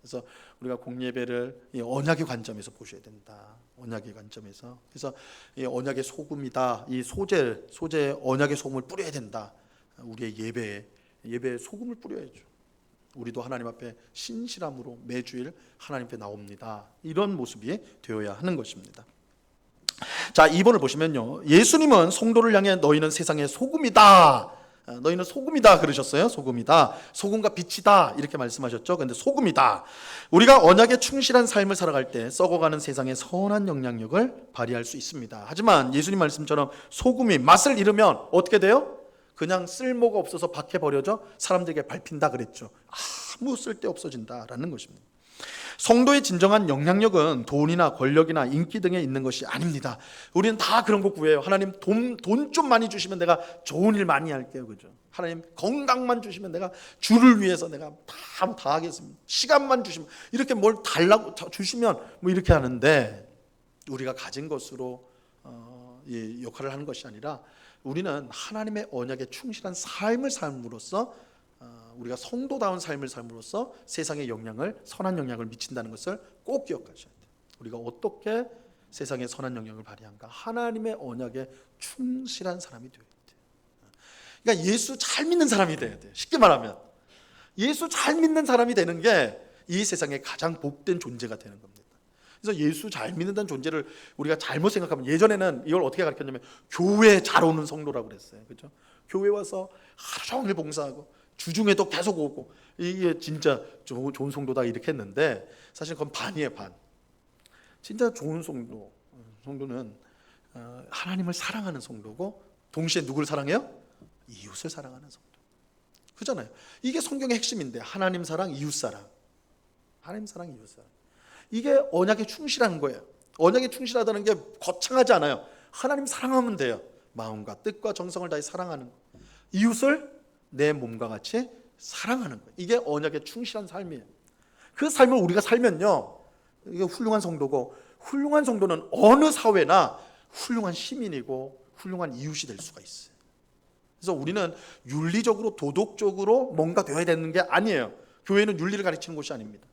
그래서 우리가 공예배를 이 언약의 관점에서 보셔야 된다. 언약의 관점에서. 그래서 이 언약의 소금이다. 이 소재 언약의 소금을 뿌려야 된다. 우리의 예배에 소금을 뿌려야죠. 우리도 하나님 앞에 신실함으로 매주일 하나님 앞에 나옵니다. 이런 모습이 되어야 하는 것입니다. 자, 2번을 보시면요. 예수님은 성도를 향해 너희는 세상의 소금이다. 너희는 소금이다 그러셨어요. 소금이다. 소금과 빛이다 이렇게 말씀하셨죠. 그런데 소금이다. 우리가 언약에 충실한 삶을 살아갈 때 썩어가는 세상에 선한 영향력을 발휘할 수 있습니다. 하지만 예수님 말씀처럼 소금이 맛을 잃으면 어떻게 돼요? 그냥 쓸모가 없어서 밖에 버려져 사람들에게 밟힌다 그랬죠. 아무 쓸데 없어진다라는 것입니다. 성도의 진정한 영향력은 돈이나 권력이나 인기 등에 있는 것이 아닙니다. 우리는 다 그런 거 구해요. 하나님 돈 좀 많이 주시면 내가 좋은 일 많이 할게요. 그죠? 하나님 건강만 주시면 내가 주를 위해서 내가 다 하겠습니다. 시간만 주시면 이렇게 뭘 달라고 주시면 뭐 이렇게 하는데 우리가 가진 것으로 이 역할을 하는 것이 아니라 우리는 하나님의 언약에 충실한 삶을 삶으로써 우리가 성도다운 삶을 삶으로써 세상에 선한 영향을 미친다는 것을 꼭 기억하셔야 돼요. 우리가 어떻게 세상에 선한 영향을 발휘한가? 하나님의 언약에 충실한 사람이 되어야 돼요. 그러니까 예수 잘 믿는 사람이 돼야 돼요. 쉽게 말하면 예수 잘 믿는 사람이 되는 게 이 세상에 가장 복된 존재가 되는 겁니다. 그래서 예수 잘 믿는다는 존재를 우리가 잘못 생각하면 예전에는 이걸 어떻게 가르쳤냐면 교회 잘 오는 성도라고 그랬어요. 그렇죠? 교회 와서 하루 종일 봉사하고 주중에도 계속 오고 이게 진짜 좋은 성도다 이렇게 했는데 사실 그건 반이에요. 반. 진짜 좋은 성도는 하나님을 사랑하는 성도고 동시에 누구를 사랑해요? 이웃을 사랑하는 성도. 그잖아요. 이게 성경의 핵심인데 하나님 사랑, 이웃 사랑. 하나님 사랑, 이웃 사랑. 이게 언약에 충실한 거예요. 언약에 충실하다는 게 거창하지 않아요. 하나님 사랑하면 돼요. 마음과 뜻과 정성을 다해 사랑하는 거. 이웃을 내 몸과 같이 사랑하는 거예요. 이게 언약에 충실한 삶이에요. 그 삶을 우리가 살면요, 이게 훌륭한 성도고, 훌륭한 성도는 어느 사회나 훌륭한 시민이고 훌륭한 이웃이 될 수가 있어요. 그래서 우리는 윤리적으로 도덕적으로 뭔가 되어야 되는 게 아니에요. 교회는 윤리를 가르치는 곳이 아닙니다.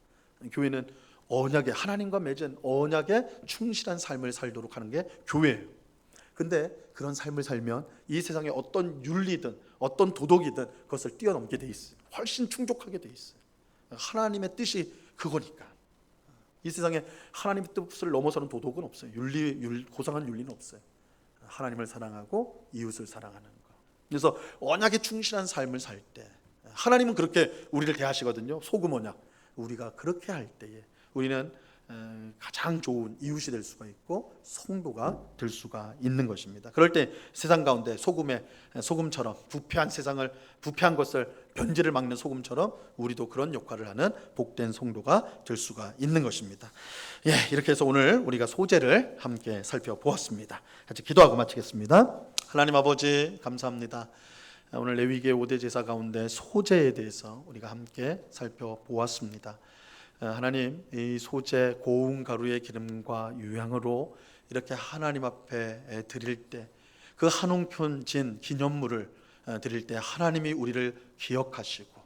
교회는 언약에, 하나님과 맺은 언약에 충실한 삶을 살도록 하는 게 교회예요. 근데 그런 삶을 살면 이 세상에 어떤 윤리든 어떤 도덕이든 그것을 뛰어넘게 돼 있어요. 훨씬 충족하게 돼 있어요. 하나님의 뜻이 그거니까. 이 세상에 하나님의 뜻을 넘어서는 도덕은 없어요. 고상한 윤리는 없어요. 하나님을 사랑하고 이웃을 사랑하는 거. 그래서 언약에 충실한 삶을 살 때 하나님은 그렇게 우리를 대하시거든요. 소금 언약. 우리가 그렇게 할 때에 우리는 가장 좋은 이웃이 될 수가 있고 성도가 될 수가 있는 것입니다. 그럴 때 세상 가운데 소금처럼 부패한 것을 변질을 막는 소금처럼 우리도 그런 역할을 하는 복된 성도가 될 수가 있는 것입니다. 이렇게 해서 오늘 우리가 소재를 함께 살펴보았습니다. 같이 기도하고 마치겠습니다. 하나님 아버지 감사합니다. 오늘 레위기의 5대 제사 가운데 소재에 대해서 우리가 함께 살펴보았습니다. 하나님, 이 소재 고운 가루의 기름과 유향으로 이렇게 하나님 앞에 드릴 때, 그 한 웅편 진 기념물을 드릴 때 하나님이 우리를 기억하시고,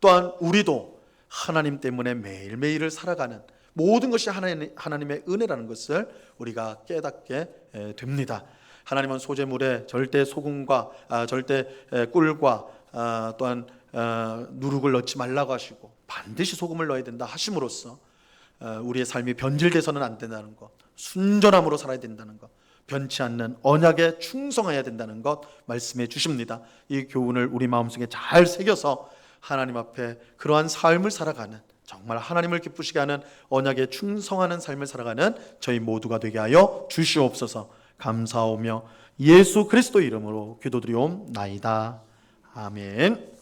또한 우리도 하나님 때문에 매일매일을 살아가는 모든 것이 하나님의 은혜라는 것을 우리가 깨닫게 됩니다. 하나님은 소재물에 절대 소금과 절대 꿀과 또한 누룩을 넣지 말라고 하시고 반드시 소금을 넣어야 된다 하심으로써 우리의 삶이 변질돼서는 안 된다는 것, 순전함으로 살아야 된다는 것, 변치 않는 언약에 충성해야 된다는 것 말씀해 주십니다. 이 교훈을 우리 마음속에 잘 새겨서 하나님 앞에 그러한 삶을 살아가는, 정말 하나님을 기쁘시게 하는 언약에 충성하는 삶을 살아가는 저희 모두가 되게 하여 주시옵소서. 감사하며 예수 그리스도 이름으로 기도드리옵나이다. 아멘.